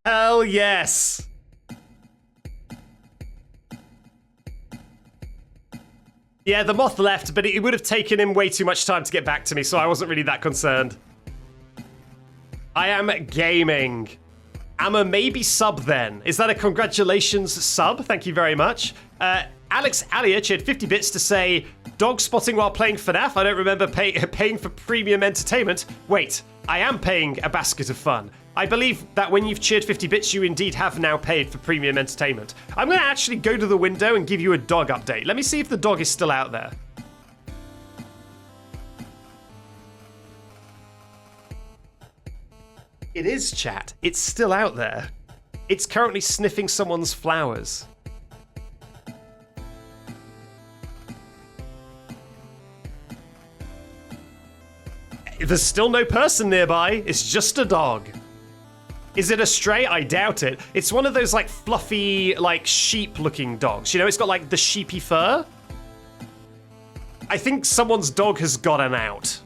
S1: Hell yes! Yeah, the moth left, but it would have taken him way too much time to get back to me, so I wasn't really that concerned. I am gaming. I'm a maybe sub then. Is that a congratulations sub? Thank you very much. Alex Allier cheered 50 bits to say, dog spotting while playing FNAF? I don't remember paying for premium entertainment. Wait, I am paying a basket of fun. I believe that when you've cheered 50 bits, you indeed have now paid for premium entertainment. I'm going to actually go to the window and give you a dog update. Let me see if the dog is still out there. It is, chat. It's still out there. It's currently sniffing someone's flowers. There's still no person nearby. It's just a dog. Is it a stray? I doubt it. It's one of those, like, fluffy, like, sheep-looking dogs. You know, it's got, like, the sheepy fur. I think someone's dog has gotten out.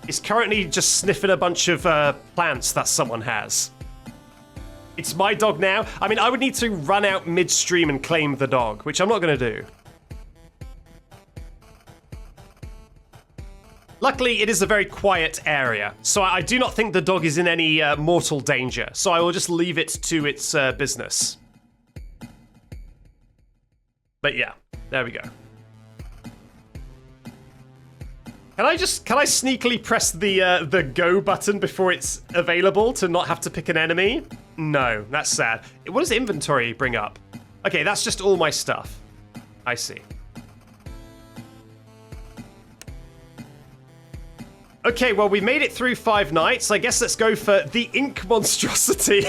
S1: It's currently just sniffing a bunch of plants that someone has. It's my dog now. I mean, I would need to run out midstream and claim the dog, which I'm not going to do. Luckily, it is a very quiet area, so I do not think the dog is in any mortal danger, so I will just leave it to its business. But yeah, there we go. Can I sneakily press the go button before it's available to not have to pick an enemy? No, that's sad. What does inventory bring up? Okay, that's just all my stuff. I see. Okay, well, we made it through 5 nights. I guess let's go for the ink monstrosity.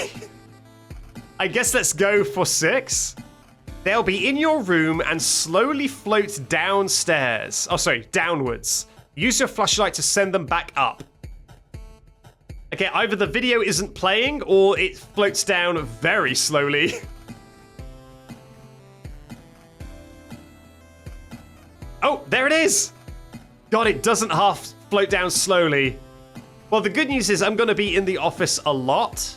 S1: I guess let's go for 6. They'll be in your room and slowly float downstairs. Oh, sorry, downwards. Use your flashlight to send them back up. Okay, either the video isn't playing or it floats down very slowly. Oh, there it is! God, it doesn't half float down slowly. Well, the good news is I'm going to be in the office a lot.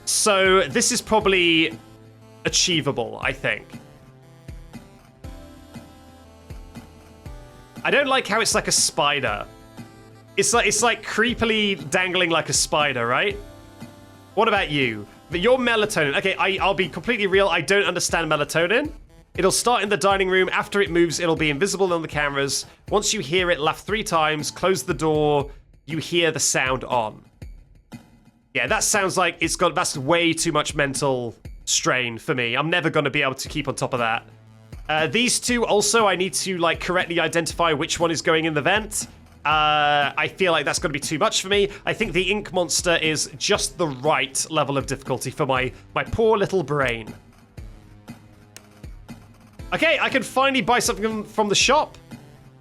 S1: So this is probably achievable, I think. I don't like how it's like a spider. It's like creepily dangling like a spider, right? What about you? Your melatonin. Okay, I'll be completely real. I don't understand melatonin. It'll start in the dining room. After it moves, it'll be invisible on the cameras. Once you hear it laugh 3 times, close the door, you hear the sound on. Yeah, that sounds like that's way too much mental strain for me. I'm never going to be able to keep on top of that. These two also, I need to like correctly identify which one is going in the vent. I feel like that's going to be too much for me. I think the ink monster is just the right level of difficulty for my poor little brain. Okay, I can finally buy something from the shop.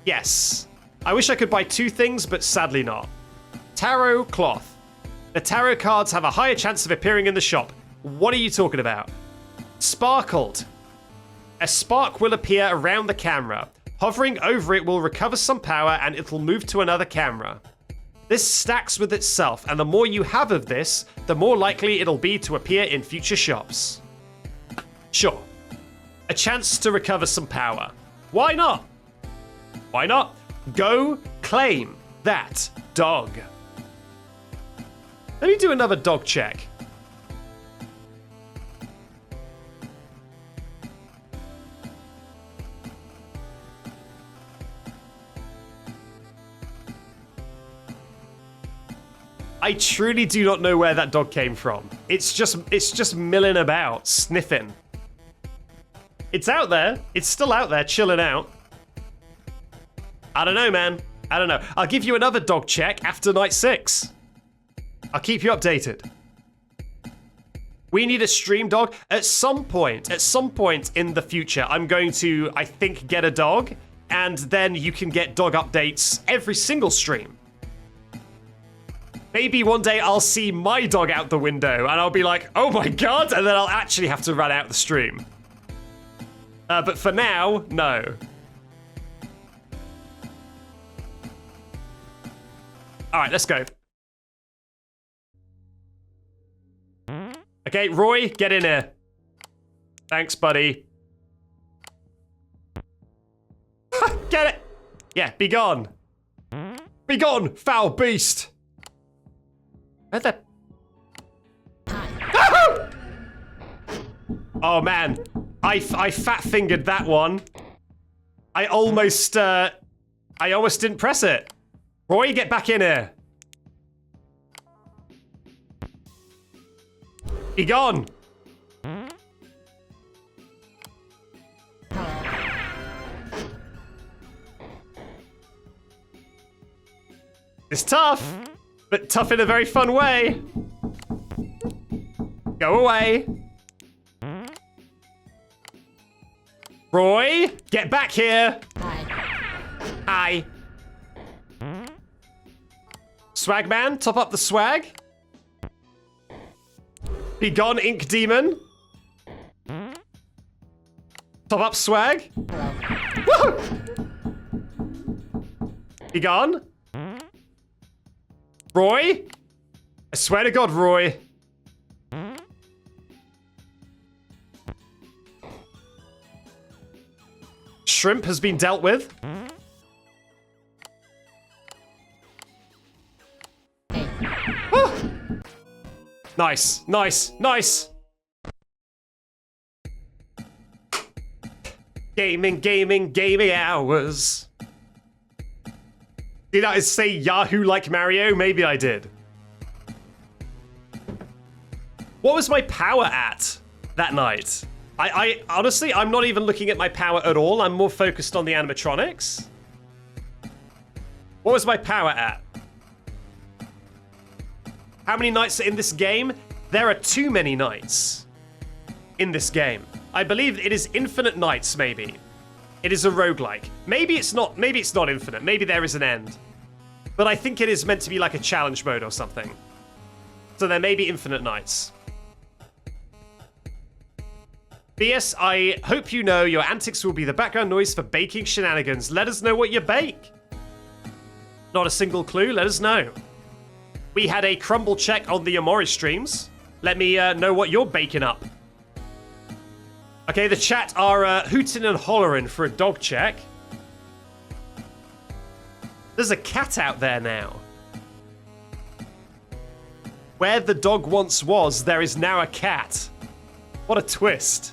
S1: Yes. I wish I could buy 2 things, but sadly not. Tarot cloth. The tarot cards have a higher chance of appearing in the shop. What are you talking about? Sparkled. A spark will appear around the camera. Hovering over it will recover some power and it'll move to another camera. This stacks with itself, and the more you have of this, the more likely it'll be to appear in future shops. Sure. A chance to recover some power. Why not? Why not? Go claim that dog. Let me do another dog check. I truly do not know where that dog came from. It's just milling about, sniffing. It's out there. It's still out there, chilling out. I don't know, man. I don't know. I'll give you another dog check after night 6. I'll keep you updated. We need a stream dog. At some point in the future, I'm going to, I think, get a dog, and then you can get dog updates every single stream. Maybe one day I'll see my dog out the window and I'll be like, oh my god, and then I'll actually have to run out the stream. But for now, no. Alright, let's go. Okay, Roy, get in here. Thanks, buddy. Get it! Yeah, be gone. Be gone, foul beast! Where the... Oh man, I fat-fingered that one. I almost didn't press it. Roy, get back in here. Be gone. It's tough, but tough in a very fun way. Go away. Roy, get back here. Hi. Swagman, top up the swag. Be gone, Ink Demon. Top up swag. Woohoo! Be gone. Roy? I swear to God, Roy. Shrimp has been dealt with. Oh. Nice, nice, nice. Gaming, gaming, gaming hours. Did I say Yahoo like Mario? Maybe I did. What was my power at that night? I honestly, I'm not even looking at my power at all. I'm more focused on the animatronics. What was my power at? How many nights are in this game? There are too many nights in this game. I believe it is infinite nights, maybe. It is a roguelike. Maybe it's not infinite. Maybe there is an end. But I think it is meant to be like a challenge mode or something. So there may be infinite nights. BS, I hope you know your antics will be the background noise for baking shenanigans. Let us know what you bake. Not a single clue, let us know. We had a crumble check on the Amori streams. Let me know what you're baking up. Okay, the chat are hooting and hollering for a dog check. There's a cat out there now. Where the dog once was, there is now a cat. What a twist.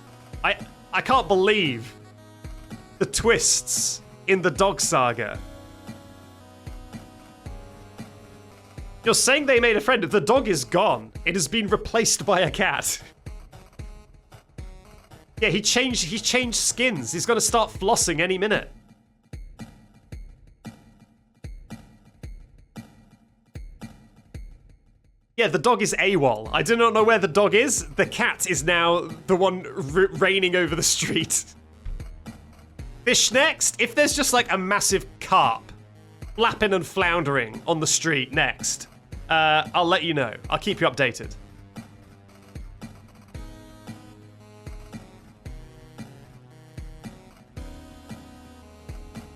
S1: I can't believe the twists in the dog saga. You're saying they made a friend. The dog is gone. It has been replaced by a cat. Yeah, he changed skins. He's gonna start flossing any minute. Yeah, the dog is AWOL. I do not know where the dog is. The cat is now the one reigning over the street. Fish next. If there's just like a massive carp flapping and floundering on the street next, I'll let you know. I'll keep you updated.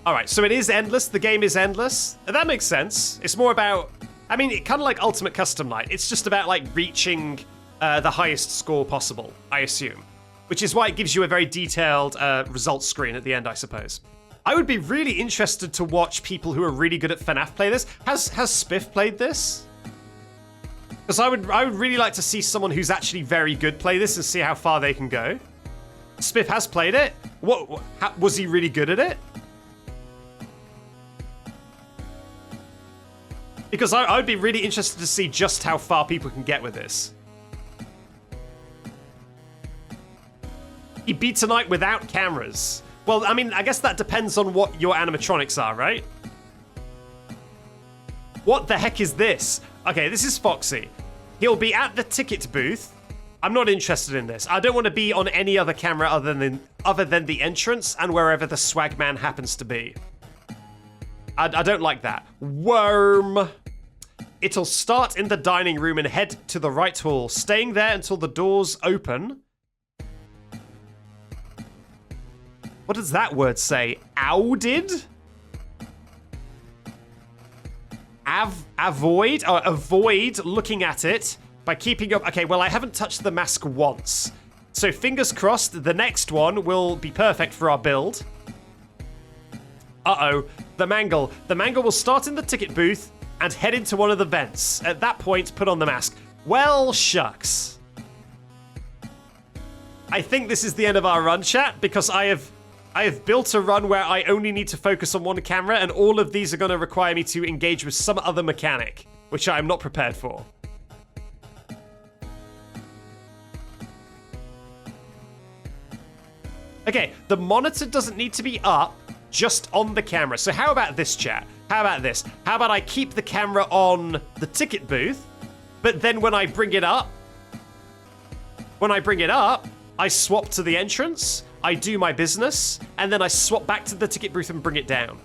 S1: Alright, so it is endless. The game is endless. That makes sense. It's more about... I mean, kind of like Ultimate Custom Night. It's just about, like, reaching the highest score possible, I assume. Which is why it gives you a very detailed results screen at the end, I suppose. I would be really interested to watch people who are really good at FNAF play this. Has Spiff played this? Because I would really like to see someone who's actually very good play this and see how far they can go. Spiff has played it. Was he really good at it? Because I would be really interested to see just how far people can get with this. He beat tonight without cameras. Well, I mean, I guess that depends on what your animatronics are, right? What the heck is this? Okay, this is Foxy. He'll be at the ticket booth. I'm not interested in this. I don't want to be on any other camera other than the entrance and wherever the swag man happens to be. I don't like that. Worm. It'll start in the dining room and head to the right hall, staying there until the doors open. What does that word say? Avoid? Avoid looking at it by keeping up. Okay, well, I haven't touched the mask once. So fingers crossed, the next one will be perfect for our build. Uh-oh, the mangle. The mangle will start in the ticket booth and head into one of the vents. At that point, put on the mask. Well, shucks. I think this is the end of our run, chat, because I have built a run where I only need to focus on one camera, and all of these are going to require me to engage with some other mechanic, which I am not prepared for. Okay, the monitor doesn't need to be up, just on the camera. So how about this, chat? How about this? How about I keep the camera on the ticket booth, but then when I bring it up, I swap to the entrance, I do my business, and then I swap back to the ticket booth and bring it down.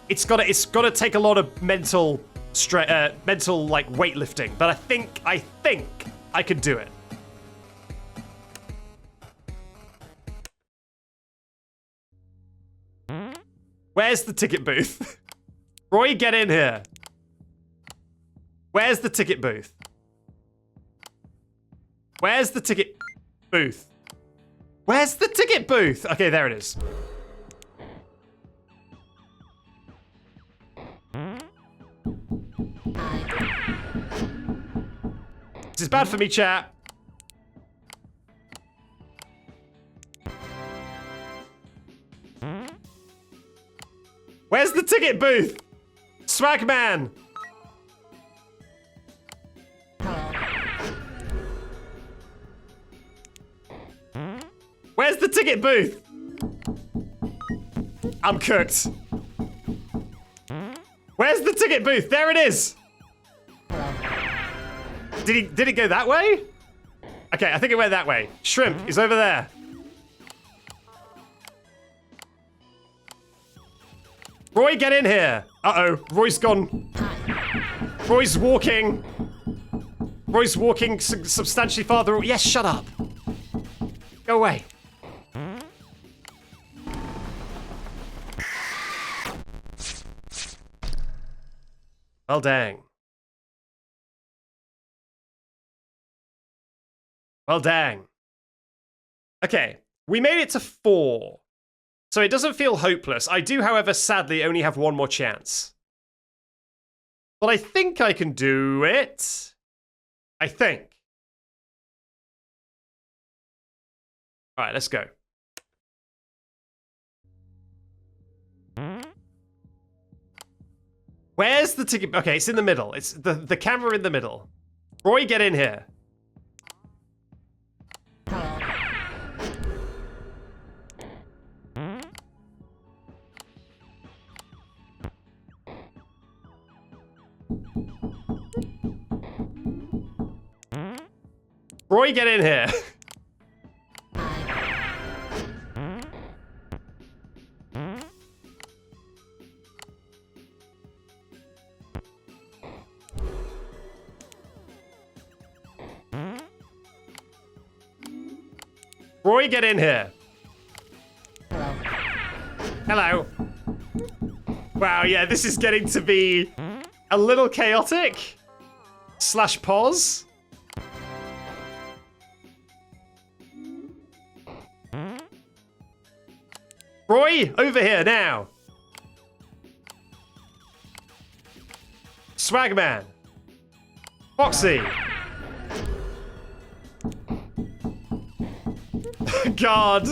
S1: It's gotta take a lot of mental like weightlifting, but I think I could do it. Where's the ticket booth? Roy, get in here. Where's the ticket booth? Where's the ticket booth? Where's the ticket booth? Okay, there it is. This is bad for me, chat. Where's the ticket booth? Swagman! Where's the ticket booth? I'm cooked. Where's the ticket booth? There it is! Did it go that way? Okay, I think it went that way. Shrimp is over there. Roy, get in here. Uh-oh, Roy's gone. Roy's walking. Roy's walking substantially farther. Yes, shut up. Go away. Well, dang. Well, dang. Okay, we made it to 4. So it doesn't feel hopeless. I do, however, sadly only have one more chance. But I think I can do it. I think. All right, let's go. Where's the ticket? Okay, it's in the middle. It's the camera in the middle. Roy, get in here. Roy, get in here. Roy, get in here.
S2: Hello.
S1: Hello. Wow, yeah, this is getting to be a little chaotic. / pause. Roy, over here now. Swagman. Foxy. God.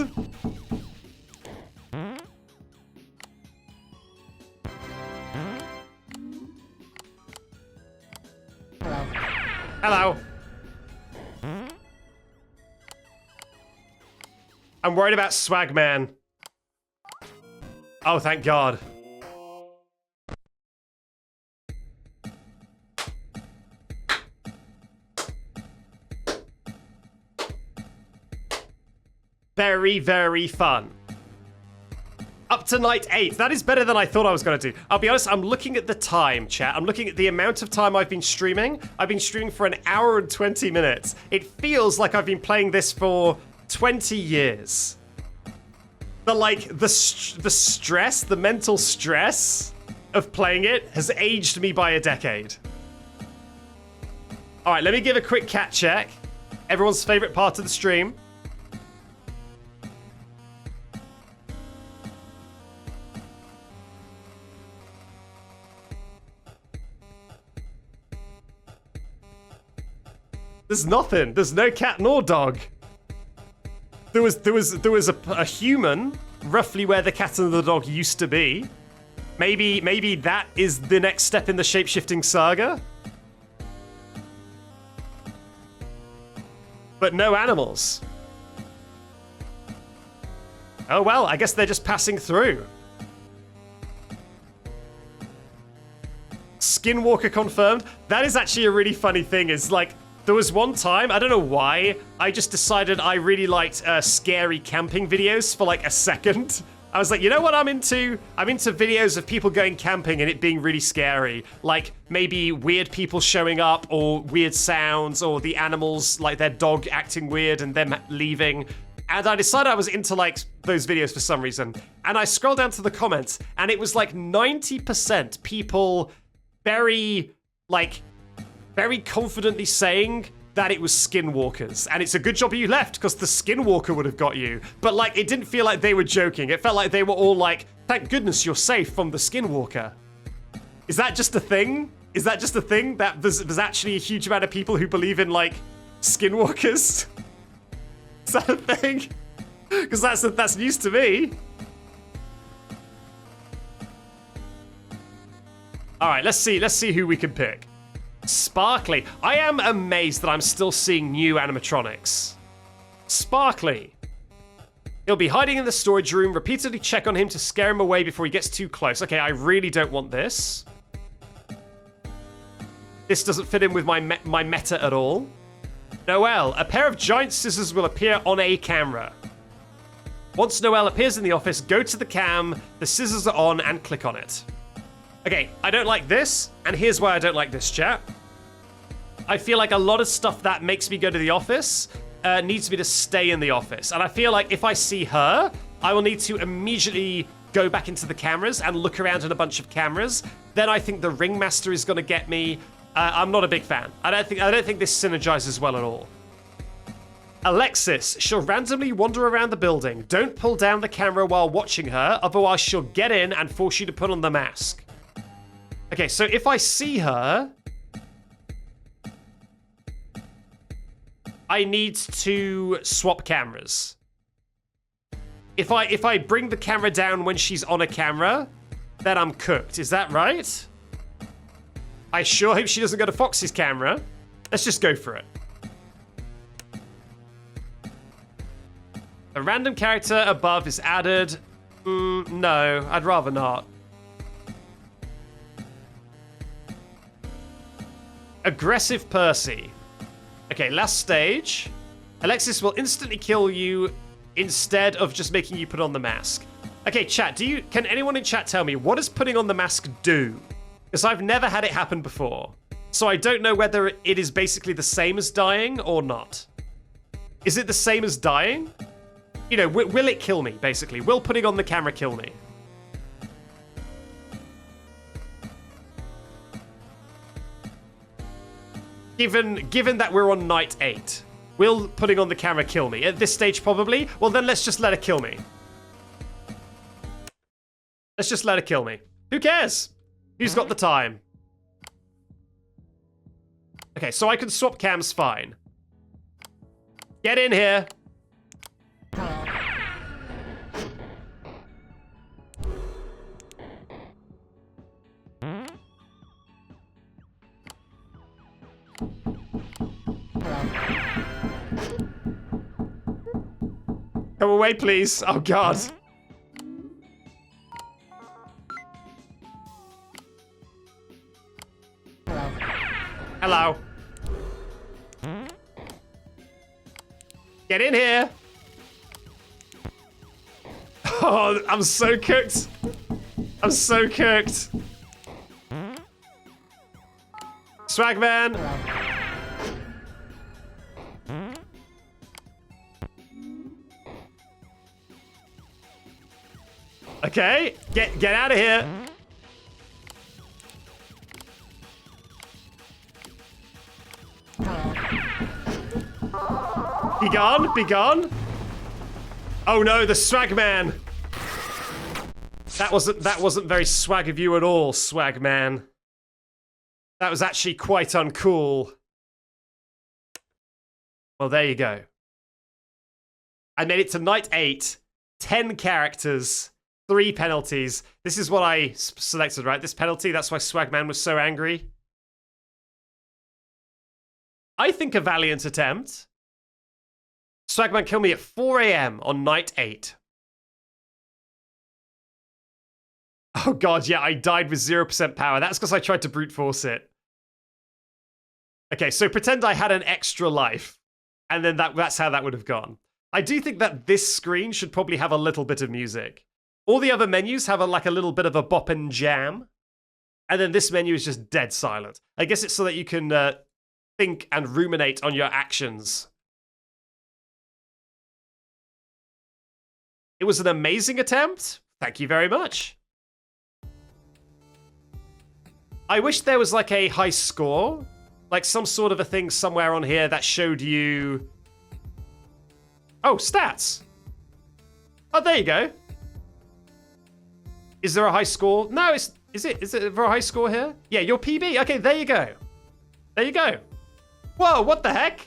S2: Hello.
S1: Hello. I'm worried about Swagman. Oh, thank God. Very, very fun. Up to night 8. That is better than I thought I was going to do. I'll be honest, I'm looking at the time, chat. I'm looking at the amount of time I've been streaming. I've been streaming for 1 hour and 20 minutes. It feels like I've been playing this for 20 years. The stress, the mental stress of playing it has aged me by a decade. All right, let me give a quick cat check. Everyone's favorite part of the stream. There's nothing. There's no cat nor dog. There was a human roughly where the cat and the dog used to be. Maybe that is the next step in the shape-shifting saga. But no animals. Oh well, I guess they're just passing through. Skinwalker confirmed. That is actually a really funny thing, is like, there was one time, I don't know why, I just decided I really liked scary camping videos for like a second. I was like, you know what I'm into? I'm into videos of people going camping and it being really scary. Like maybe weird people showing up, or weird sounds, or the animals, like their dog acting weird and them leaving. And I decided I was into like those videos for some reason. And I scrolled down to the comments and it was like 90% people very confidently saying that it was skinwalkers. And it's a good job you left, because the skinwalker would have got you. But like, it didn't feel like they were joking. It felt like they were all like, thank goodness you're safe from the skinwalker. Is that just a thing? Is that just a thing? That there's actually a huge amount of people who believe in like skinwalkers? Is that a thing? Because that's news to me. All right, let's see who we can pick. Sparkly. I am amazed that I'm still seeing new animatronics. Sparkly. He'll be hiding in the storage room. Repeatedly check on him to scare him away before he gets too close. Okay, I really don't want this. This doesn't fit in with my meta at all. Noelle. A pair of giant scissors will appear on a camera. Once Noelle appears in the office, go to the cam, the scissors are on, and click on it. Okay, I don't like this, and here's why I don't like this, chat. I feel like a lot of stuff that makes me go to the office needs me to stay in the office. And I feel like if I see her, I will need to immediately go back into the cameras and look around in a bunch of cameras. Then I think the ringmaster is going to get me. I'm not a big fan. I don't think this synergizes well at all. Alexis, she'll randomly wander around the building. Don't pull down the camera while watching her, otherwise she'll get in and force you to put on the mask. Okay, so if I see her, I need to swap cameras. If I bring the camera down when she's on a camera, then I'm cooked. Is that right? I sure hope she doesn't go to Foxy's camera. Let's just go for it. A random character above is added. No, I'd rather not. Aggressive Percy. Okay, last stage. Alexis will instantly kill you instead of just making you put on the mask. Okay, chat, can anyone in chat tell me, what does putting on the mask do? Because I've never had it happen before. So I don't know whether it is basically the same as dying or not. Is it the same as dying? You know, will it kill me, basically? Will putting on the camera kill me? Given that we're on night 8, will putting on the camera kill me? At this stage, probably. Well, then let's just let it kill me. Let's just let it kill me. Who cares? Who's got the time? Okay, so I can swap cams fine. Get in here.
S2: Hello.
S1: Come away, please. Oh, God.
S2: Hello.
S1: Hello. Get in here. Oh, I'm so cooked. I'm so cooked. Swagman. Okay, get out of here.
S2: Hello.
S1: Be gone, be gone. Oh no, the Swagman. That wasn't very swag of you at all, Swagman. That was actually quite uncool. Well, there you go. I made it to night 8, 10 characters, 3 penalties. This is what I selected, right? This penalty, that's why Swagman was so angry. I think a valiant attempt. Swagman killed me at 4 a.m. on night 8. Oh god, yeah, I died with 0% power. That's because I tried to brute force it. Okay, so pretend I had an extra life. And then that's how that would have gone. I do think that this screen should probably have a little bit of music. All the other menus have like a little bit of a bop and jam. And then this menu is just dead silent. I guess it's so that you can think and ruminate on your actions. It was an amazing attempt. Thank you very much. I wish there was like a high score. Like some sort of a thing somewhere on here that showed you... Oh, stats. Oh, there you go. Is there a high score? No, is it for a high score here? Yeah, your PB. Okay, there you go. There you go. Whoa, what the heck?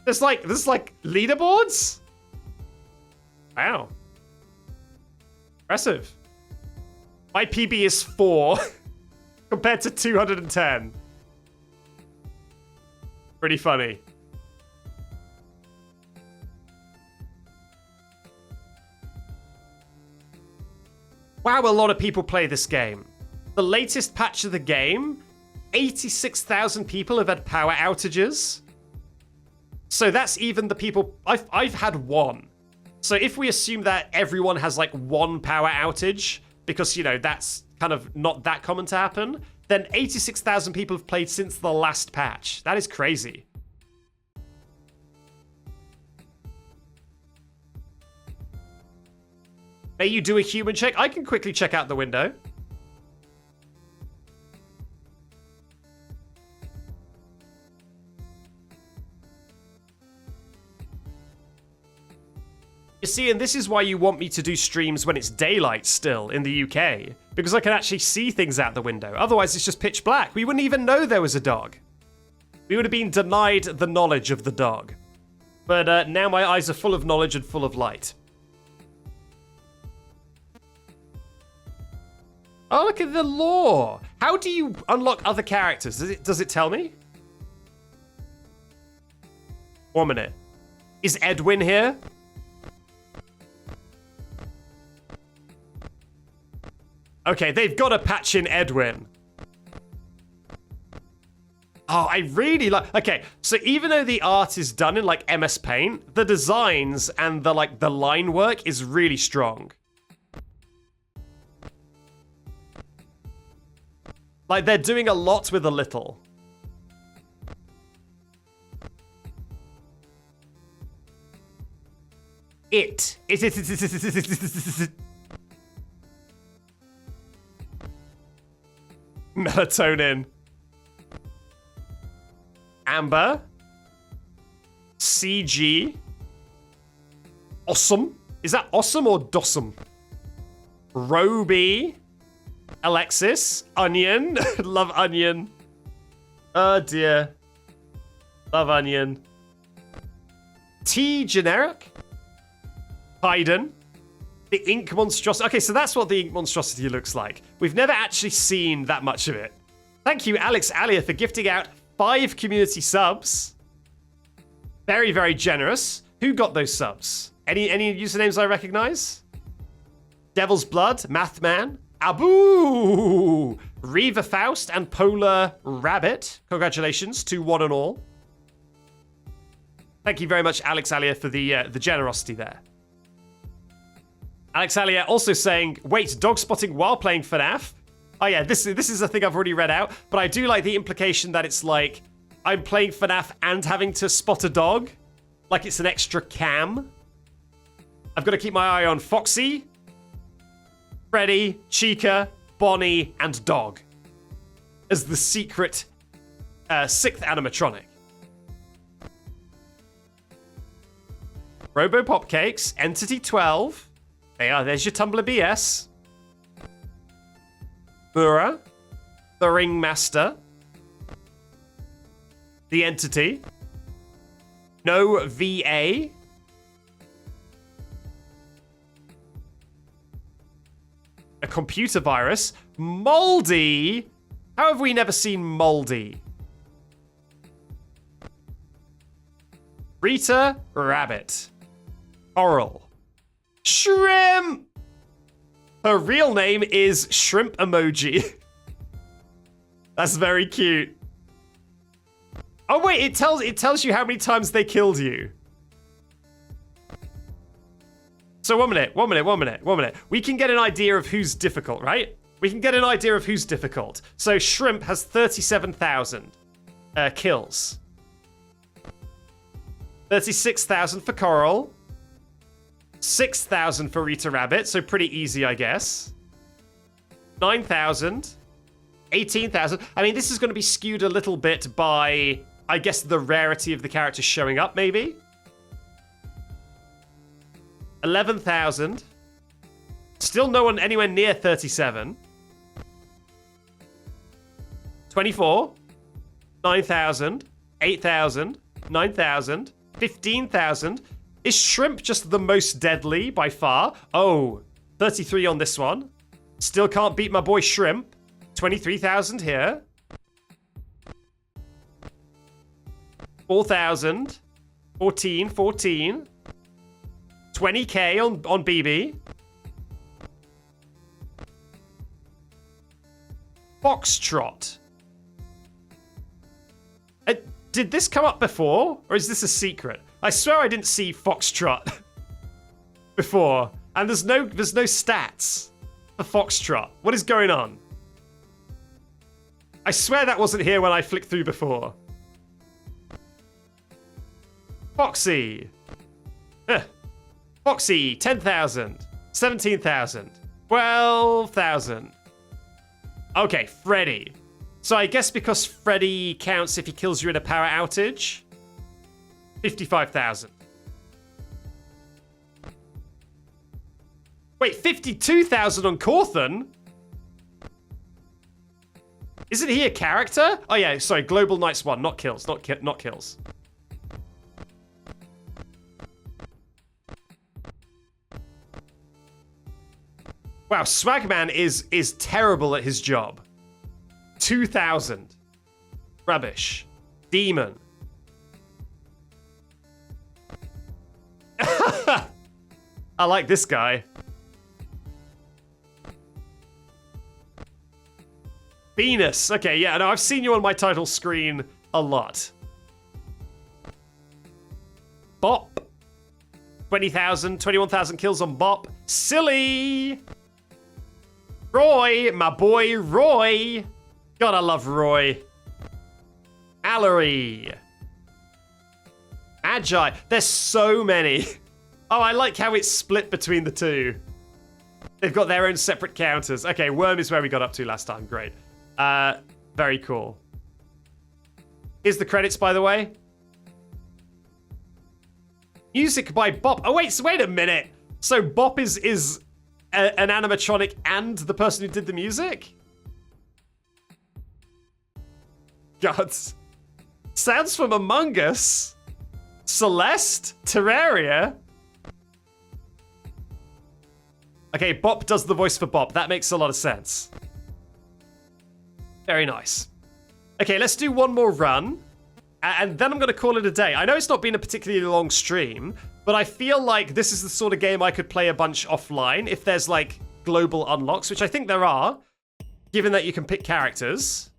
S1: There's like leaderboards? Wow. Impressive. My PB is 4 compared to 210. Pretty funny. Wow, a lot of people play this game. The latest patch of the game, 86,000 people have had power outages. So that's even the people... I've had 1. So if we assume that everyone has like 1 power outage, because, you know, that's kind of not that common to happen, then 86,000 people have played since the last patch. That is crazy. May you do a human check? I can quickly check out the window. You see, and this is why you want me to do streams when it's daylight still in the UK, because I can actually see things out the window. Otherwise, it's just pitch black. We wouldn't even know there was a dog. We would have been denied the knowledge of the dog. But now my eyes are full of knowledge and full of light. Oh, look at the lore. How do you unlock other characters? Does it tell me? 1 minute. Is Edwin here? Okay, they've got a patch in Edwin. Oh, I really like... Okay, so even though the art is done in like MS Paint, the designs and the line work is really strong. Like, they're doing a lot with a little. It. Melatonin. Amber. CG. Awesome. Is that awesome or dossum? Roby. Alexis. Onion. Love onion. Oh dear. Love onion. T generic. Haydn. The ink monstrosity. Okay, so that's what the ink monstrosity looks like. We've never actually seen that much of it. Thank you, Alex Alia, for gifting out 5 community subs. Very, very generous. Who got those subs? Any usernames I recognize? Devil's Blood, Mathman, Abu, Reva Faust, and Polar Rabbit. Congratulations to one and all. Thank you very much, Alex Alia, for the generosity there. Alex Alia also saying, wait, dog spotting while playing FNAF? Oh yeah, this is a thing I've already read out, but I do like the implication that it's like, I'm playing FNAF and having to spot a dog. Like it's an extra cam. I've got to keep my eye on Foxy, Freddy, Chica, Bonnie, and Dog as the secret 6th animatronic. Robopop Cakes, Entity 12. There's your Tumblr BS. Mura, the Ringmaster, the Entity, No VA, a computer virus, Moldy. How have we never seen Moldy? Rita Rabbit, Oral, Shrimp. Her real name is Shrimp Emoji. That's very cute. Oh wait, it tells you how many times they killed you. So one minute. We can get an idea of who's difficult, right? We can get an idea of who's difficult. So Shrimp has 37,000 kills. 36,000 for Coral. 6,000 for Rita Rabbit, so pretty easy, I guess. 9,000. 18,000. I mean, this is going to be skewed a little bit by, I guess, the rarity of the characters showing up, maybe. 11,000. Still no one anywhere near 37. 24. 9,000. 8,000. 9,000. 15,000. Is Shrimp just the most deadly by far? Oh, 33 on this one. Still can't beat my boy Shrimp. 23,000 here. 4,000. 14. 20k on BB. Foxtrot. Did this come up before? Or is this a secret? I swear I didn't see Foxtrot before. And there's no stats for Foxtrot. What is going on? I swear that wasn't here when I flicked through before. Foxy. Foxy, 10,000. 17,000. 12,000. Okay, Freddy. So I guess because Freddy counts if he kills you in a power outage. 55,000. Wait, 52,000 on Corthan? Isn't he a character? Oh yeah, sorry, Global Knights 1, not kills, not kills. Wow, Swagman is terrible at his job. 2,000. Rubbish. Demon. I like this guy. Venus. Okay, yeah, no, I've seen you on my title screen a lot. Bop. 20,000, 21,000 kills on Bop. Silly. Roy, my boy Roy. God, I love Roy. Allery. Magi. There's so many. Oh, I like how it's split between the two. They've got their own separate counters. Okay, worm is where we got up to last time. Great. Very cool. Here's the credits, by the way. Music by Bop. Oh, wait a minute. So Bop is an animatronic and the person who did the music? God. Sounds from Among Us. Celeste? Terraria? Okay, Bop does the voice for Bop. That makes a lot of sense. Very nice. Okay, let's do one more run. And then I'm going to call it a day. I know it's not been a particularly long stream, but I feel like this is the sort of game I could play a bunch offline if there's, like, global unlocks, which I think there are, given that you can pick characters.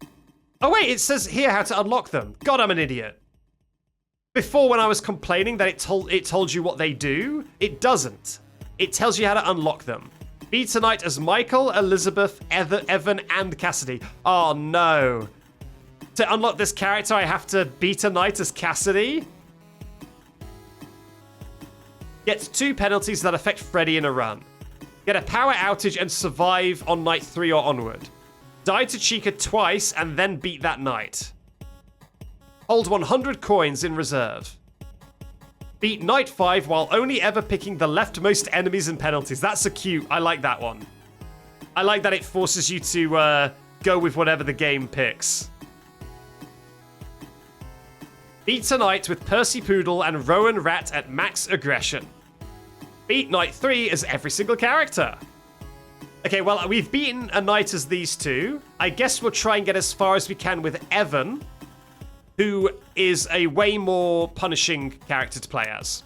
S1: Oh, wait, it says here how to unlock them. God, I'm an idiot. Before, when I was complaining that it told you what they do, it doesn't. It tells you how to unlock them. Be tonight as Michael, Elizabeth, Evan, and Cassidy. Oh, no. To unlock this character, I have to beat a night as Cassidy? Get 2 penalties that affect Freddy in a run. Get a power outage and survive on night 3 or onward. Die to Chica twice and then beat that night. Hold 100 coins in reserve. Beat night 5 while only ever picking the leftmost enemies and penalties. That's a cute. I like that one. I like that it forces you to go with whatever the game picks. Beat tonight with Percy Poodle and Rowan Rat at max aggression. Beat night 3 as every single character. Okay, well, we've beaten a night as these two. I guess we'll try and get as far as we can with Evan, who is a way more punishing character to play as.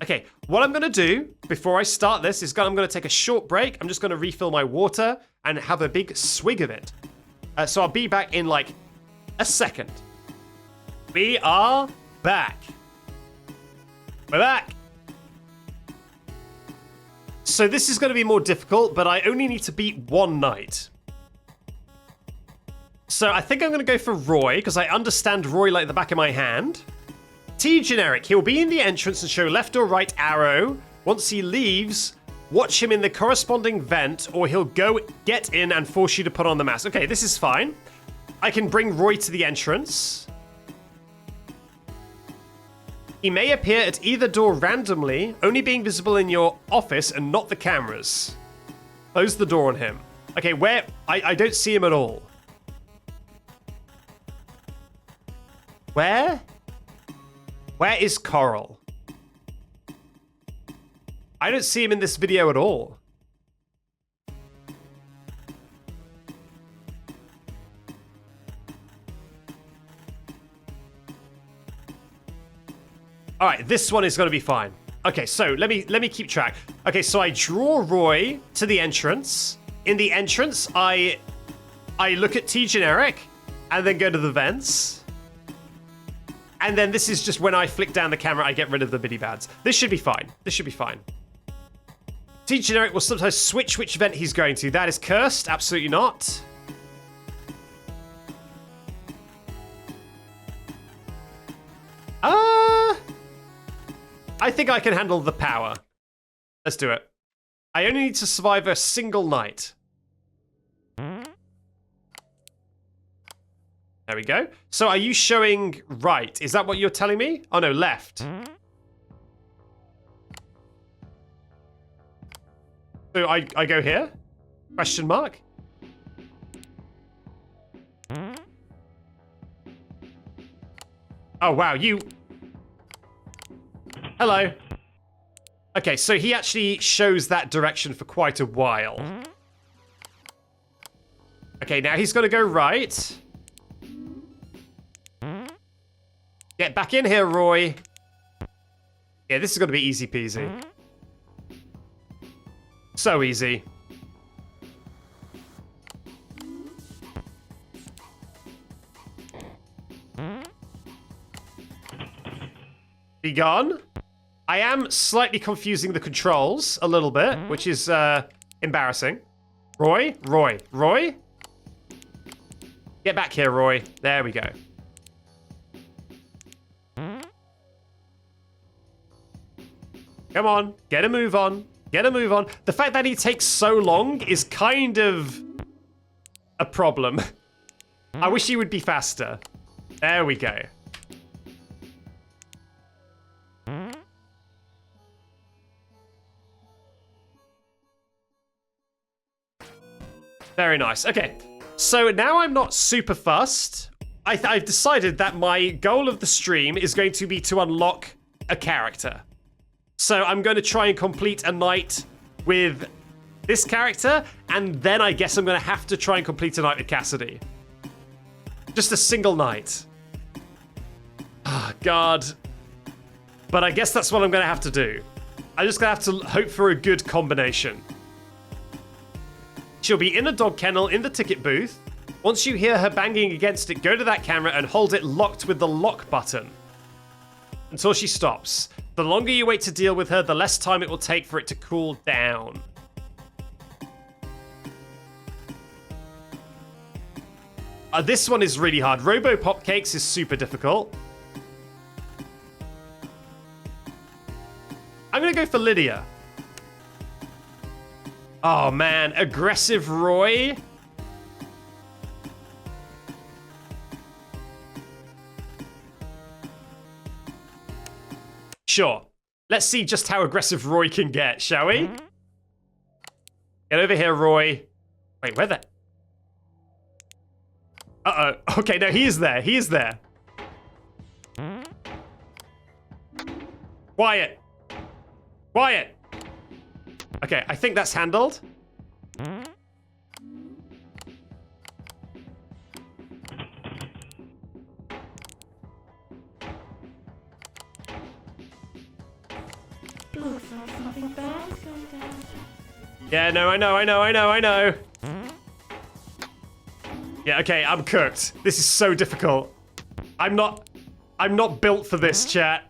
S1: Okay, what I'm going to do before I start this is I'm going to take a short break. I'm just going to refill my water and have a big swig of it. So I'll be back in, like, a second. We are back. We're back. So this is going to be more difficult, but I only need to beat one night. So I think I'm going to go for Roy, because I understand Roy like the back of my hand. T generic. He'll be in the entrance and show left or right arrow. Once he leaves, watch him in the corresponding vent, or he'll go get in and force you to put on the mask. Okay, this is fine. I can bring Roy to the entrance. He may appear at either door randomly, only being visible in your office and not the cameras. Close the door on him. Okay, where? I don't see him at all. Where? Where is Coral? I don't see him in this video at all. All right, this one is going to be fine. Okay, so let me keep track. Okay, so I draw Roy to the entrance. In the entrance, I look at T generic and then go to the vents. And then this is just when I flick down the camera, I get rid of the biddy bads. This should be fine. This should be fine. T generic will sometimes switch which vent he's going to. That is cursed. Absolutely not. I think I can handle the power. Let's do it. I only need to survive a single night. There we go. So are you showing right? Is that what you're telling me? Oh no, left. So I go here? Question mark? Oh wow, you... Hello. Okay, so he actually shows that direction for quite a while. Okay, now he's got to go right. Get back in here, Roy. Yeah, this is going to be easy peasy. So easy. Be gone. I am slightly confusing the controls a little bit, which is embarrassing. Roy? Roy? Roy? Get back here, Roy. There we go. Come on, get a move on. Get a move on. The fact that he takes so long is kind of a problem. I wish he would be faster. There we go. Very nice. Okay, so now I'm not super fussed. I've decided that my goal of the stream is going to be to unlock a character. So I'm going to try and complete a night with this character, and then I guess I'm going to have to try and complete a night with Cassidy. Just a single night. Oh, God. But I guess that's what I'm going to have to do. I'm just going to have to hope for a good combination. She'll be in a dog kennel in the ticket booth. Once you hear her banging against it, go to that camera and hold it locked with the lock button until she stops. The longer you wait to deal with her, the less time it will take for it to cool down. This one is really hard. Robo Popcakes is super difficult. I'm going to go for Lydia. Oh, man. Aggressive Roy. Sure. Let's see just how aggressive Roy can get, shall we? Get over here, Roy. Wait, where the... Uh-oh. Okay, no, he is there. He is there. Quiet. Quiet. Okay, I think that's handled. Yeah, no, I know. Yeah, okay, I'm cooked. This is so difficult. I'm not built for this, chat.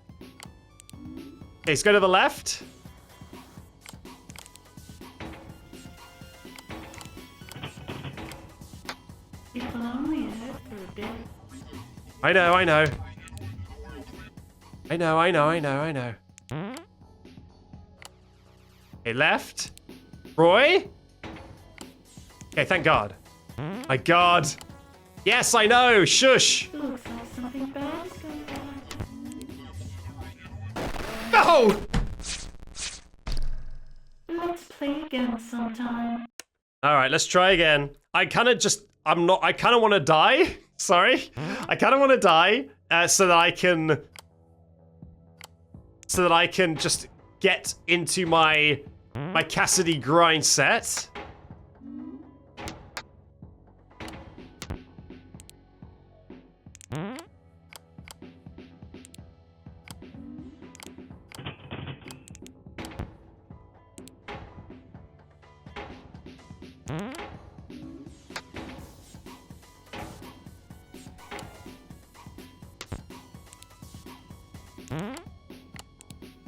S1: Okay, let's go to the left. I know. Okay, left. Roy? Okay, thank God. My God. Yes, I know. Shush.
S3: Looks like something bad's going on.
S1: No!
S3: Let's play again sometime.
S1: All right, let's try again. I kind of want to die. Sorry. I kind of want to die so that I can just get into my Cassidy grind set.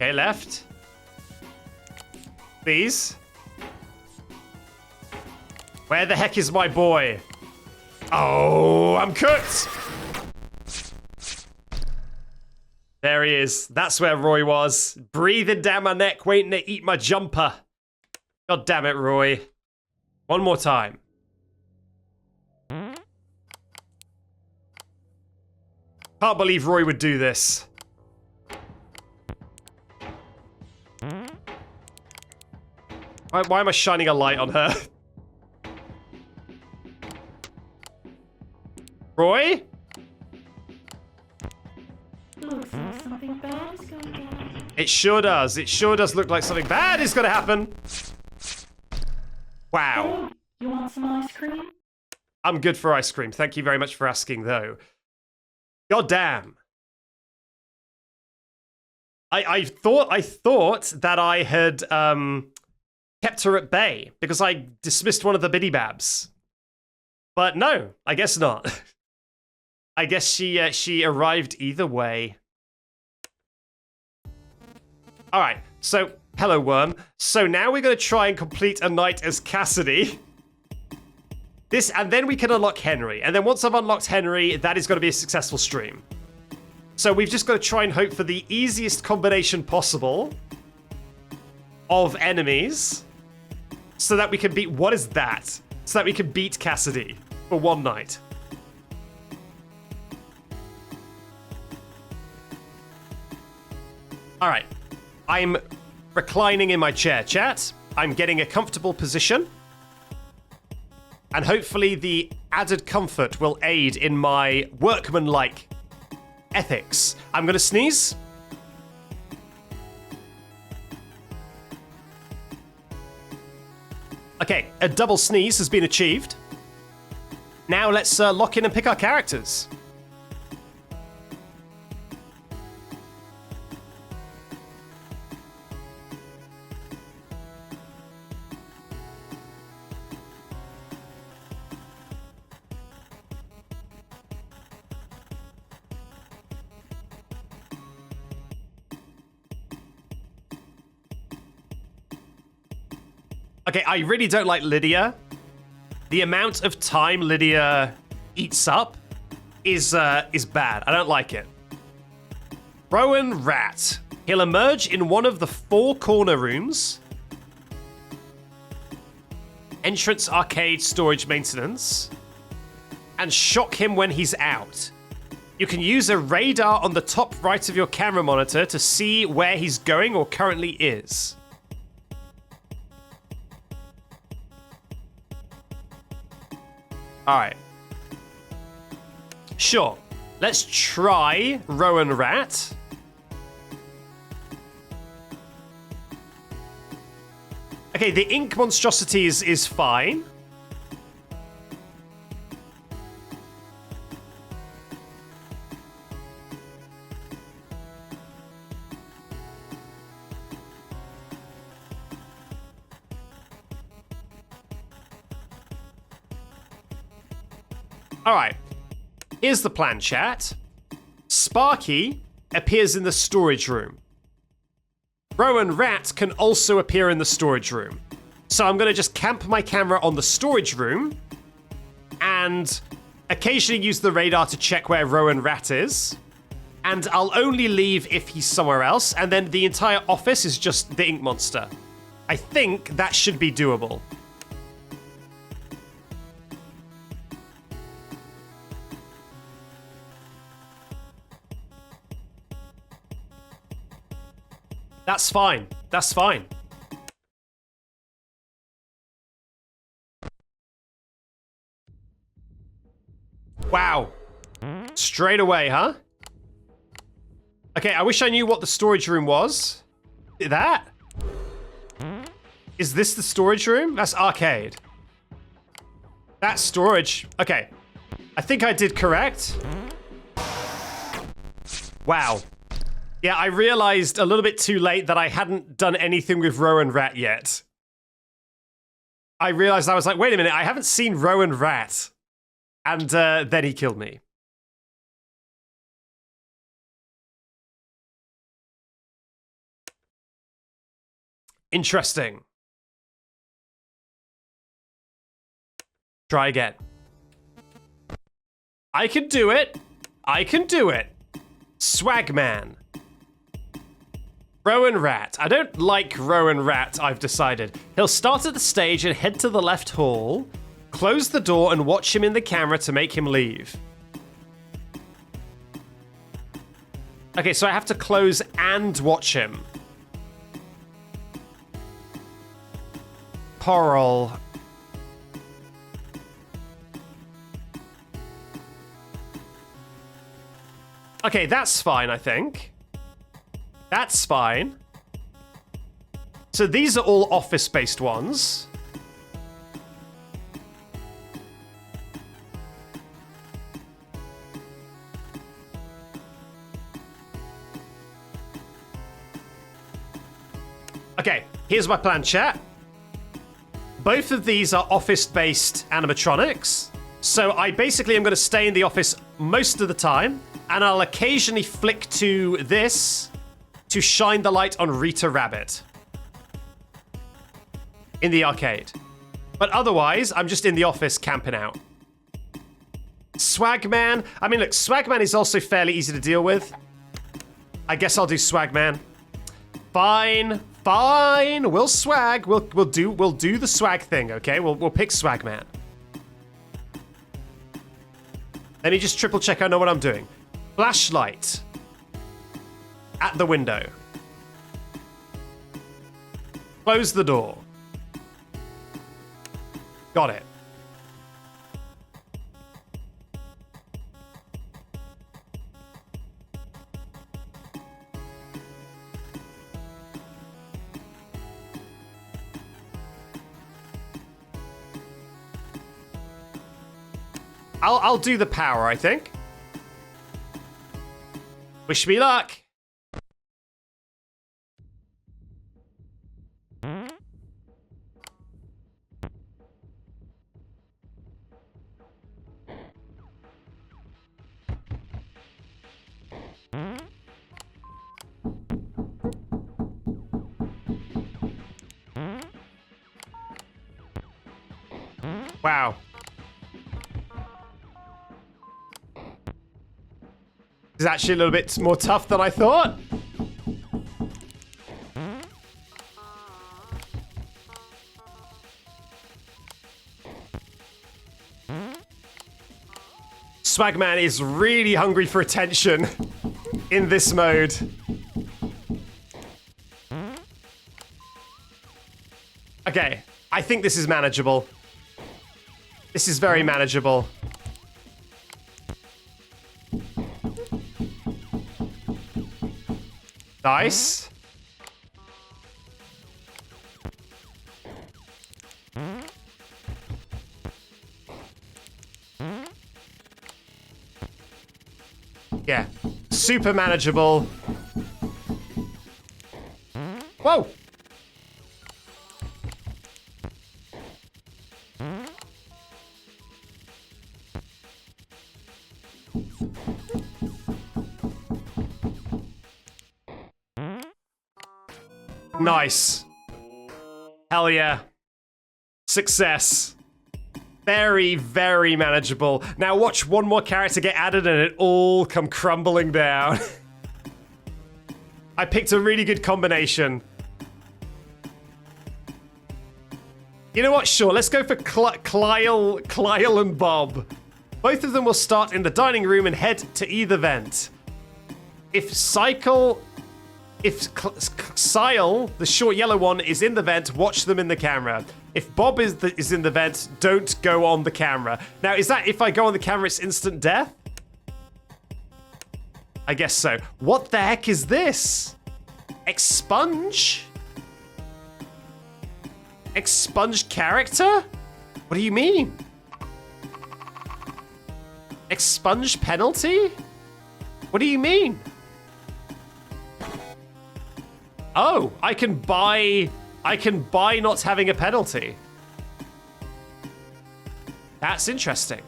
S1: Okay, left. Please. Where the heck is my boy? Oh, I'm cooked! There he is. That's where Roy was. Breathing down my neck, waiting to eat my jumper. God damn it, Roy. One more time. Can't believe Roy would do this. Why am I shining a light on her? Roy?
S3: Looks like something bad's going on.
S1: It sure does. It sure does look like something bad is going to happen. Wow.
S3: Hey, you want some ice cream?
S1: I'm good for ice cream. Thank you very much for asking, though. God damn. I thought that I had kept her at bay because I dismissed one of the biddy babs. But no, I guess not. I guess she arrived either way. All right, so hello, Worm. So now we're going to try and complete a night as Cassidy. And then we can unlock Henry. And then once I've unlocked Henry, that is going to be a successful stream. So we've just got to try and hope for the easiest combination possible of enemies so that we can beat... What is that? So that we can beat Cassidy for one night. All right. I'm reclining in my chair, chat. I'm getting a comfortable position. And hopefully the added comfort will aid in my workmanlike ethics. I'm going to sneeze. Okay, a double sneeze has been achieved. Now let's lock in and pick our characters. Okay, I really don't like Lydia. The amount of time Lydia eats up is bad. I don't like it. Rowan Rat. He'll emerge in one of the 4 corner rooms. Entrance, arcade, storage, maintenance. And shock him when he's out. You can use a radar on the top right of your camera monitor to see where he's going or currently is. Alright. Sure. Let's try Rowan Rat. Okay, the ink monstrosity is fine. Alright, here's the plan, chat. Sparky appears in the storage room. Rowan Rat can also appear in the storage room. So I'm going to just camp my camera on the storage room and occasionally use the radar to check where Rowan Rat is. And I'll only leave if he's somewhere else, and then the entire office is just the ink monster. I think that should be doable. That's fine. That's fine. Wow. Straight away, huh? Okay, I wish I knew what the storage room was. That? Is this the storage room? That's arcade. That's storage. Okay. I think I did correct. Wow. Yeah, I realized a little bit too late that I hadn't done anything with Rowan Rat yet. I realized I was like, wait a minute, I haven't seen Rowan Rat. And then he killed me. Interesting. Try again. I can do it. I can do it. Swagman. Rowan Rat. I don't like Rowan Rat, I've decided. He'll start at the stage and head to the left hall, close the door and watch him in the camera to make him leave. Okay, so I have to close and watch him. Coral. Okay, that's fine, I think. That's fine. So these are all office-based ones. Okay, here's my plan, chat. Both of these are office-based animatronics. So I basically am going to stay in the office most of the time, and I'll occasionally flick to this to shine the light on Rita Rabbit in the arcade. But otherwise, I'm just in the office camping out. Swagman. I mean, look, Swagman is also fairly easy to deal with. I guess I'll do Swagman. Fine, Fine, we'll swag. We'll do the swag thing, okay? We'll pick swag man. Let me just triple check I know what I'm doing. Flashlight at the window. Close the door. Got it. I'll do the power, I think. Wish me luck. Wow. This is actually a little bit more tough than I thought. Swagman is really hungry for attention in this mode. Okay, I think this is manageable. This is very manageable. Nice. Yeah, super manageable. Whoa. Nice. Hell yeah. Success. Very, very manageable. Now watch one more character get added and it all come crumbling down. I picked a really good combination. You know what? Sure, let's go for Clile and Bob. Both of them will start in the dining room and head to either vent. If Sile, the short yellow one, is in the vent, watch them in the camera. If Bob is in the vent, don't go on the camera. Now, is that if I go on the camera, it's instant death? I guess so. What the heck is this? Expunge? Expunged character? What do you mean? Expunge penalty? What do you mean? Oh, I can buy not having a penalty. That's interesting.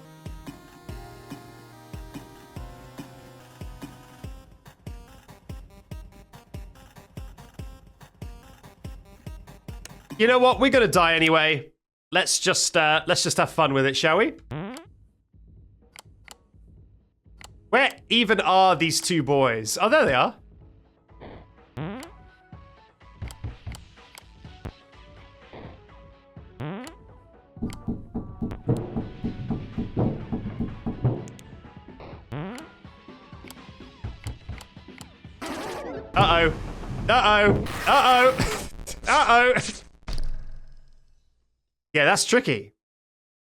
S1: You know what? We're gonna die anyway. Let's just have fun with it, shall we? Where even are these two boys? Oh, there they are. Uh-oh. Uh-oh. Uh-oh. Uh-oh. Yeah, that's tricky.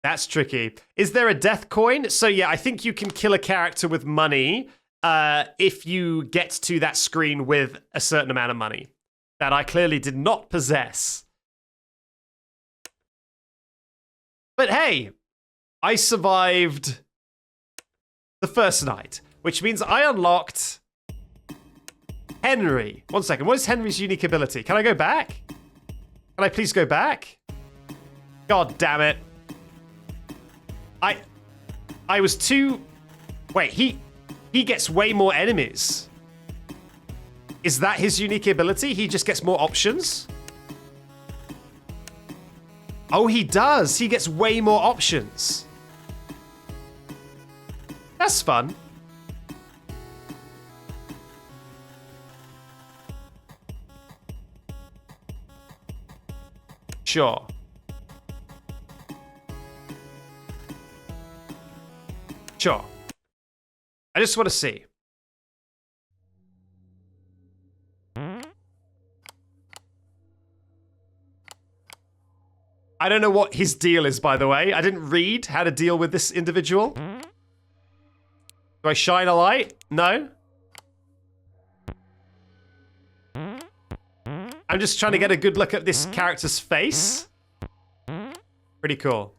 S1: That's tricky. Is there a death coin? So yeah, I think you can kill a character with money if you get to that screen with a certain amount of money that I clearly did not possess. But hey, I survived the first night, which means I unlocked Henry. 1 second. What is Henry's unique ability? Can I go back? Can I please go back? God damn it. I was too... Wait, he gets way more enemies. Is that his unique ability? He just gets more options? Oh, he does. He gets way more options. That's fun. Sure. Sure. I just want to see. I don't know what his deal is, by the way. I didn't read how to deal with this individual. Do I shine a light? No? I'm just trying to get a good look at this character's face. Pretty cool.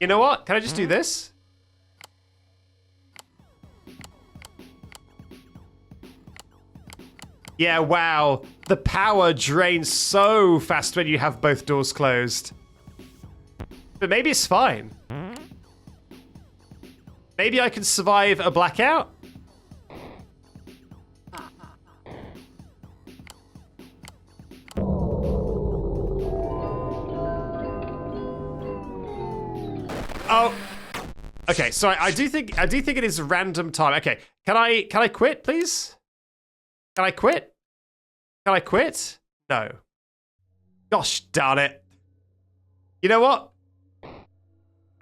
S1: You know what? Can I just do this? Yeah, wow. The power drains so fast when you have both doors closed. But maybe it's fine. Maybe I can survive a blackout? Oh. Okay, so I do think it is random time. Okay. Can I quit, please? Can I quit? Can I quit? No. Gosh darn it. You know what?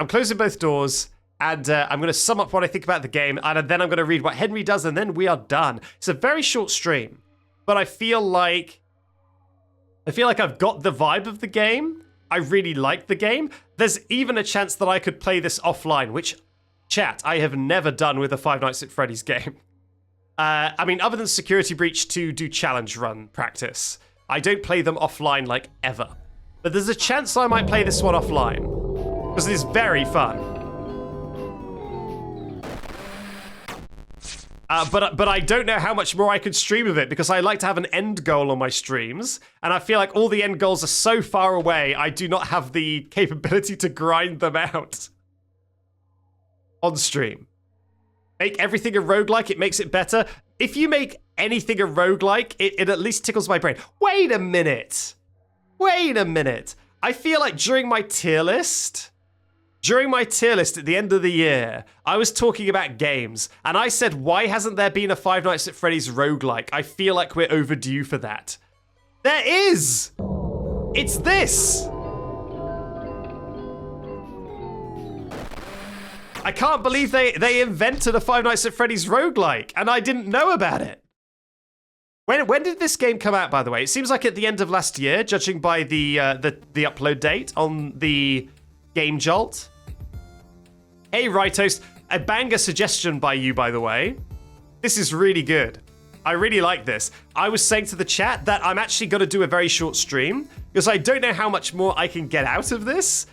S1: I'm closing both doors, and I'm going to sum up what I think about the game, and then I'm going to read what Henry does, and then we are done. It's a very short stream, but I feel like I've got the vibe of the game. I really like the game. There's even a chance that I could play this offline, which, chat, I have never done with a Five Nights at Freddy's game. I mean, other than Security Breach to do challenge run practice, I don't play them offline, like, ever. But there's a chance I might play this one offline, because it is very fun. But I don't know how much more I could stream of it, because I like to have an end goal on my streams, and I feel like all the end goals are so far away, I do not have the capability to grind them out on stream. Make everything a roguelike, it makes it better. If you make anything a roguelike, it at least tickles my brain. Wait a minute. Wait a minute. I feel like during my tier list at the end of the year, I was talking about games, and I said, why hasn't there been a Five Nights at Freddy's roguelike? I feel like we're overdue for that. There is! It's this! I can't believe they invented a Five Nights at Freddy's roguelike, and I didn't know about it. When did this game come out, by the way? It seems like at the end of last year, judging by the upload date on the Game Jolt. Hey, Rightoast, a banger suggestion by you, by the way. This is really good. I really like this. I was saying to the chat that I'm actually going to do a very short stream, because I don't know how much more I can get out of this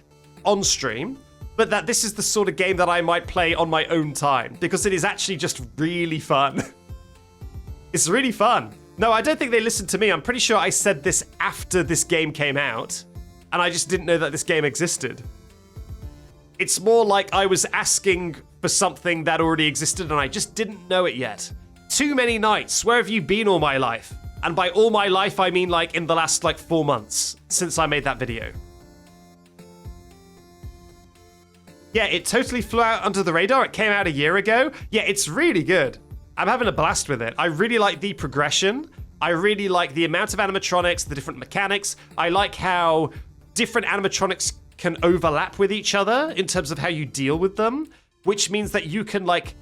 S1: on stream. But that this is the sort of game that I might play on my own time, because it is actually just really fun. It's really fun. No, I don't think they listened to me. I'm pretty sure I said this after this game came out, and I just didn't know that this game existed. It's more like I was asking for something that already existed, and I just didn't know it yet. Too many nights. Where have you been all my life? And by all my life, I mean like in the last 4 months since I made that video. Yeah, it totally flew out under the radar. It came out a year ago. Yeah, it's really good. I'm having a blast with it. I really like the progression. I really like the amount of animatronics, the different mechanics. I like how different animatronics can overlap with each other in terms of how you deal with them, which means that you can, like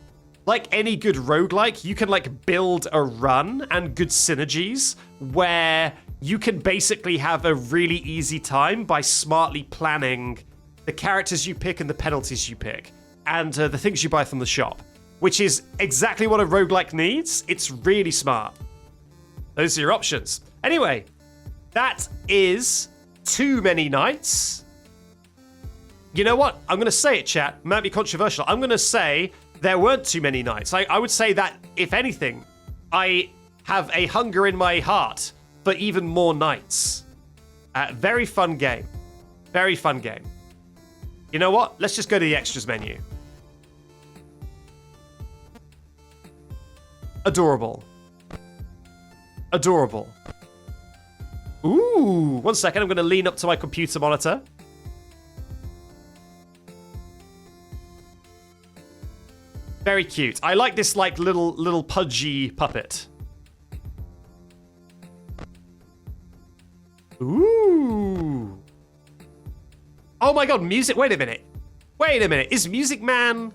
S1: any good roguelike, you can, build a run and good synergies where you can basically have a really easy time by smartly planning the characters you pick and the penalties you pick, and the things you buy from the shop, which is exactly what a roguelike needs. It's really smart. Those are your options. Anyway, that is Too Many Nights. You know what? I'm going to say it, chat. It might be controversial. I'm going to say there weren't too many nights. I would say that, if anything, I have a hunger in my heart for even more nights. Very fun game. Very fun game. You know what? Let's just go to the extras menu. Adorable. Adorable. Ooh, 1 second. I'm going to lean up to my computer monitor. Very cute. I like this like little pudgy puppet. Ooh. Oh my god, music. Wait a minute. Is Music Man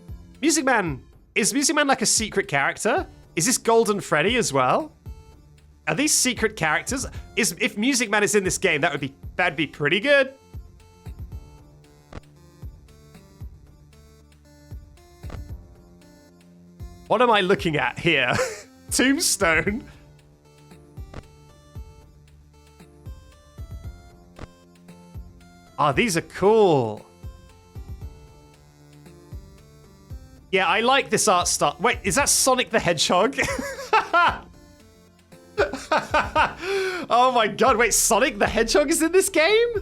S1: like a secret character? Is this Golden Freddy as well? Are these secret characters? If Music Man is in this game, that'd be pretty good. What am I looking at here? Tombstone. Oh, these are cool. Yeah, I like this art style. Wait, is that Sonic the Hedgehog? Oh my god, wait, Sonic the Hedgehog is in this game?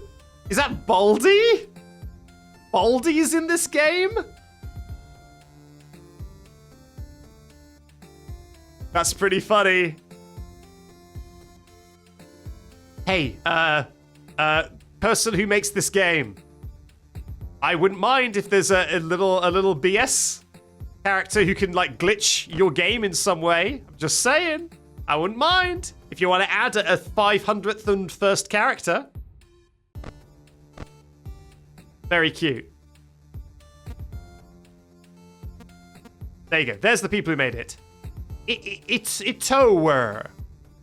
S1: Is that Baldy? Baldy is in this game? That's pretty funny. Hey, person who makes this game. I wouldn't mind if there's a little BS character who can like glitch your game in some way. I'm just saying. I wouldn't mind if you want to add a 500th and first character. Very cute. There you go. There's the people who made it. It's Itower.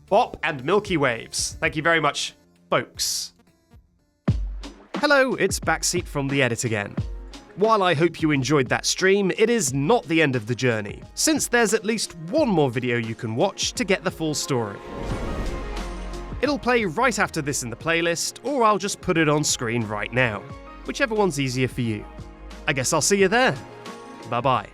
S1: Bop and Milky Waves. Thank you very much, folks. Hello, it's Backseat from the Edit again. While I hope you enjoyed that stream, it is not the end of the journey, since there's at least one more video you can watch to get the full story. It'll play right after this in the playlist, or I'll just put it on screen right now, whichever one's easier for you. I guess I'll see you there. Bye-bye.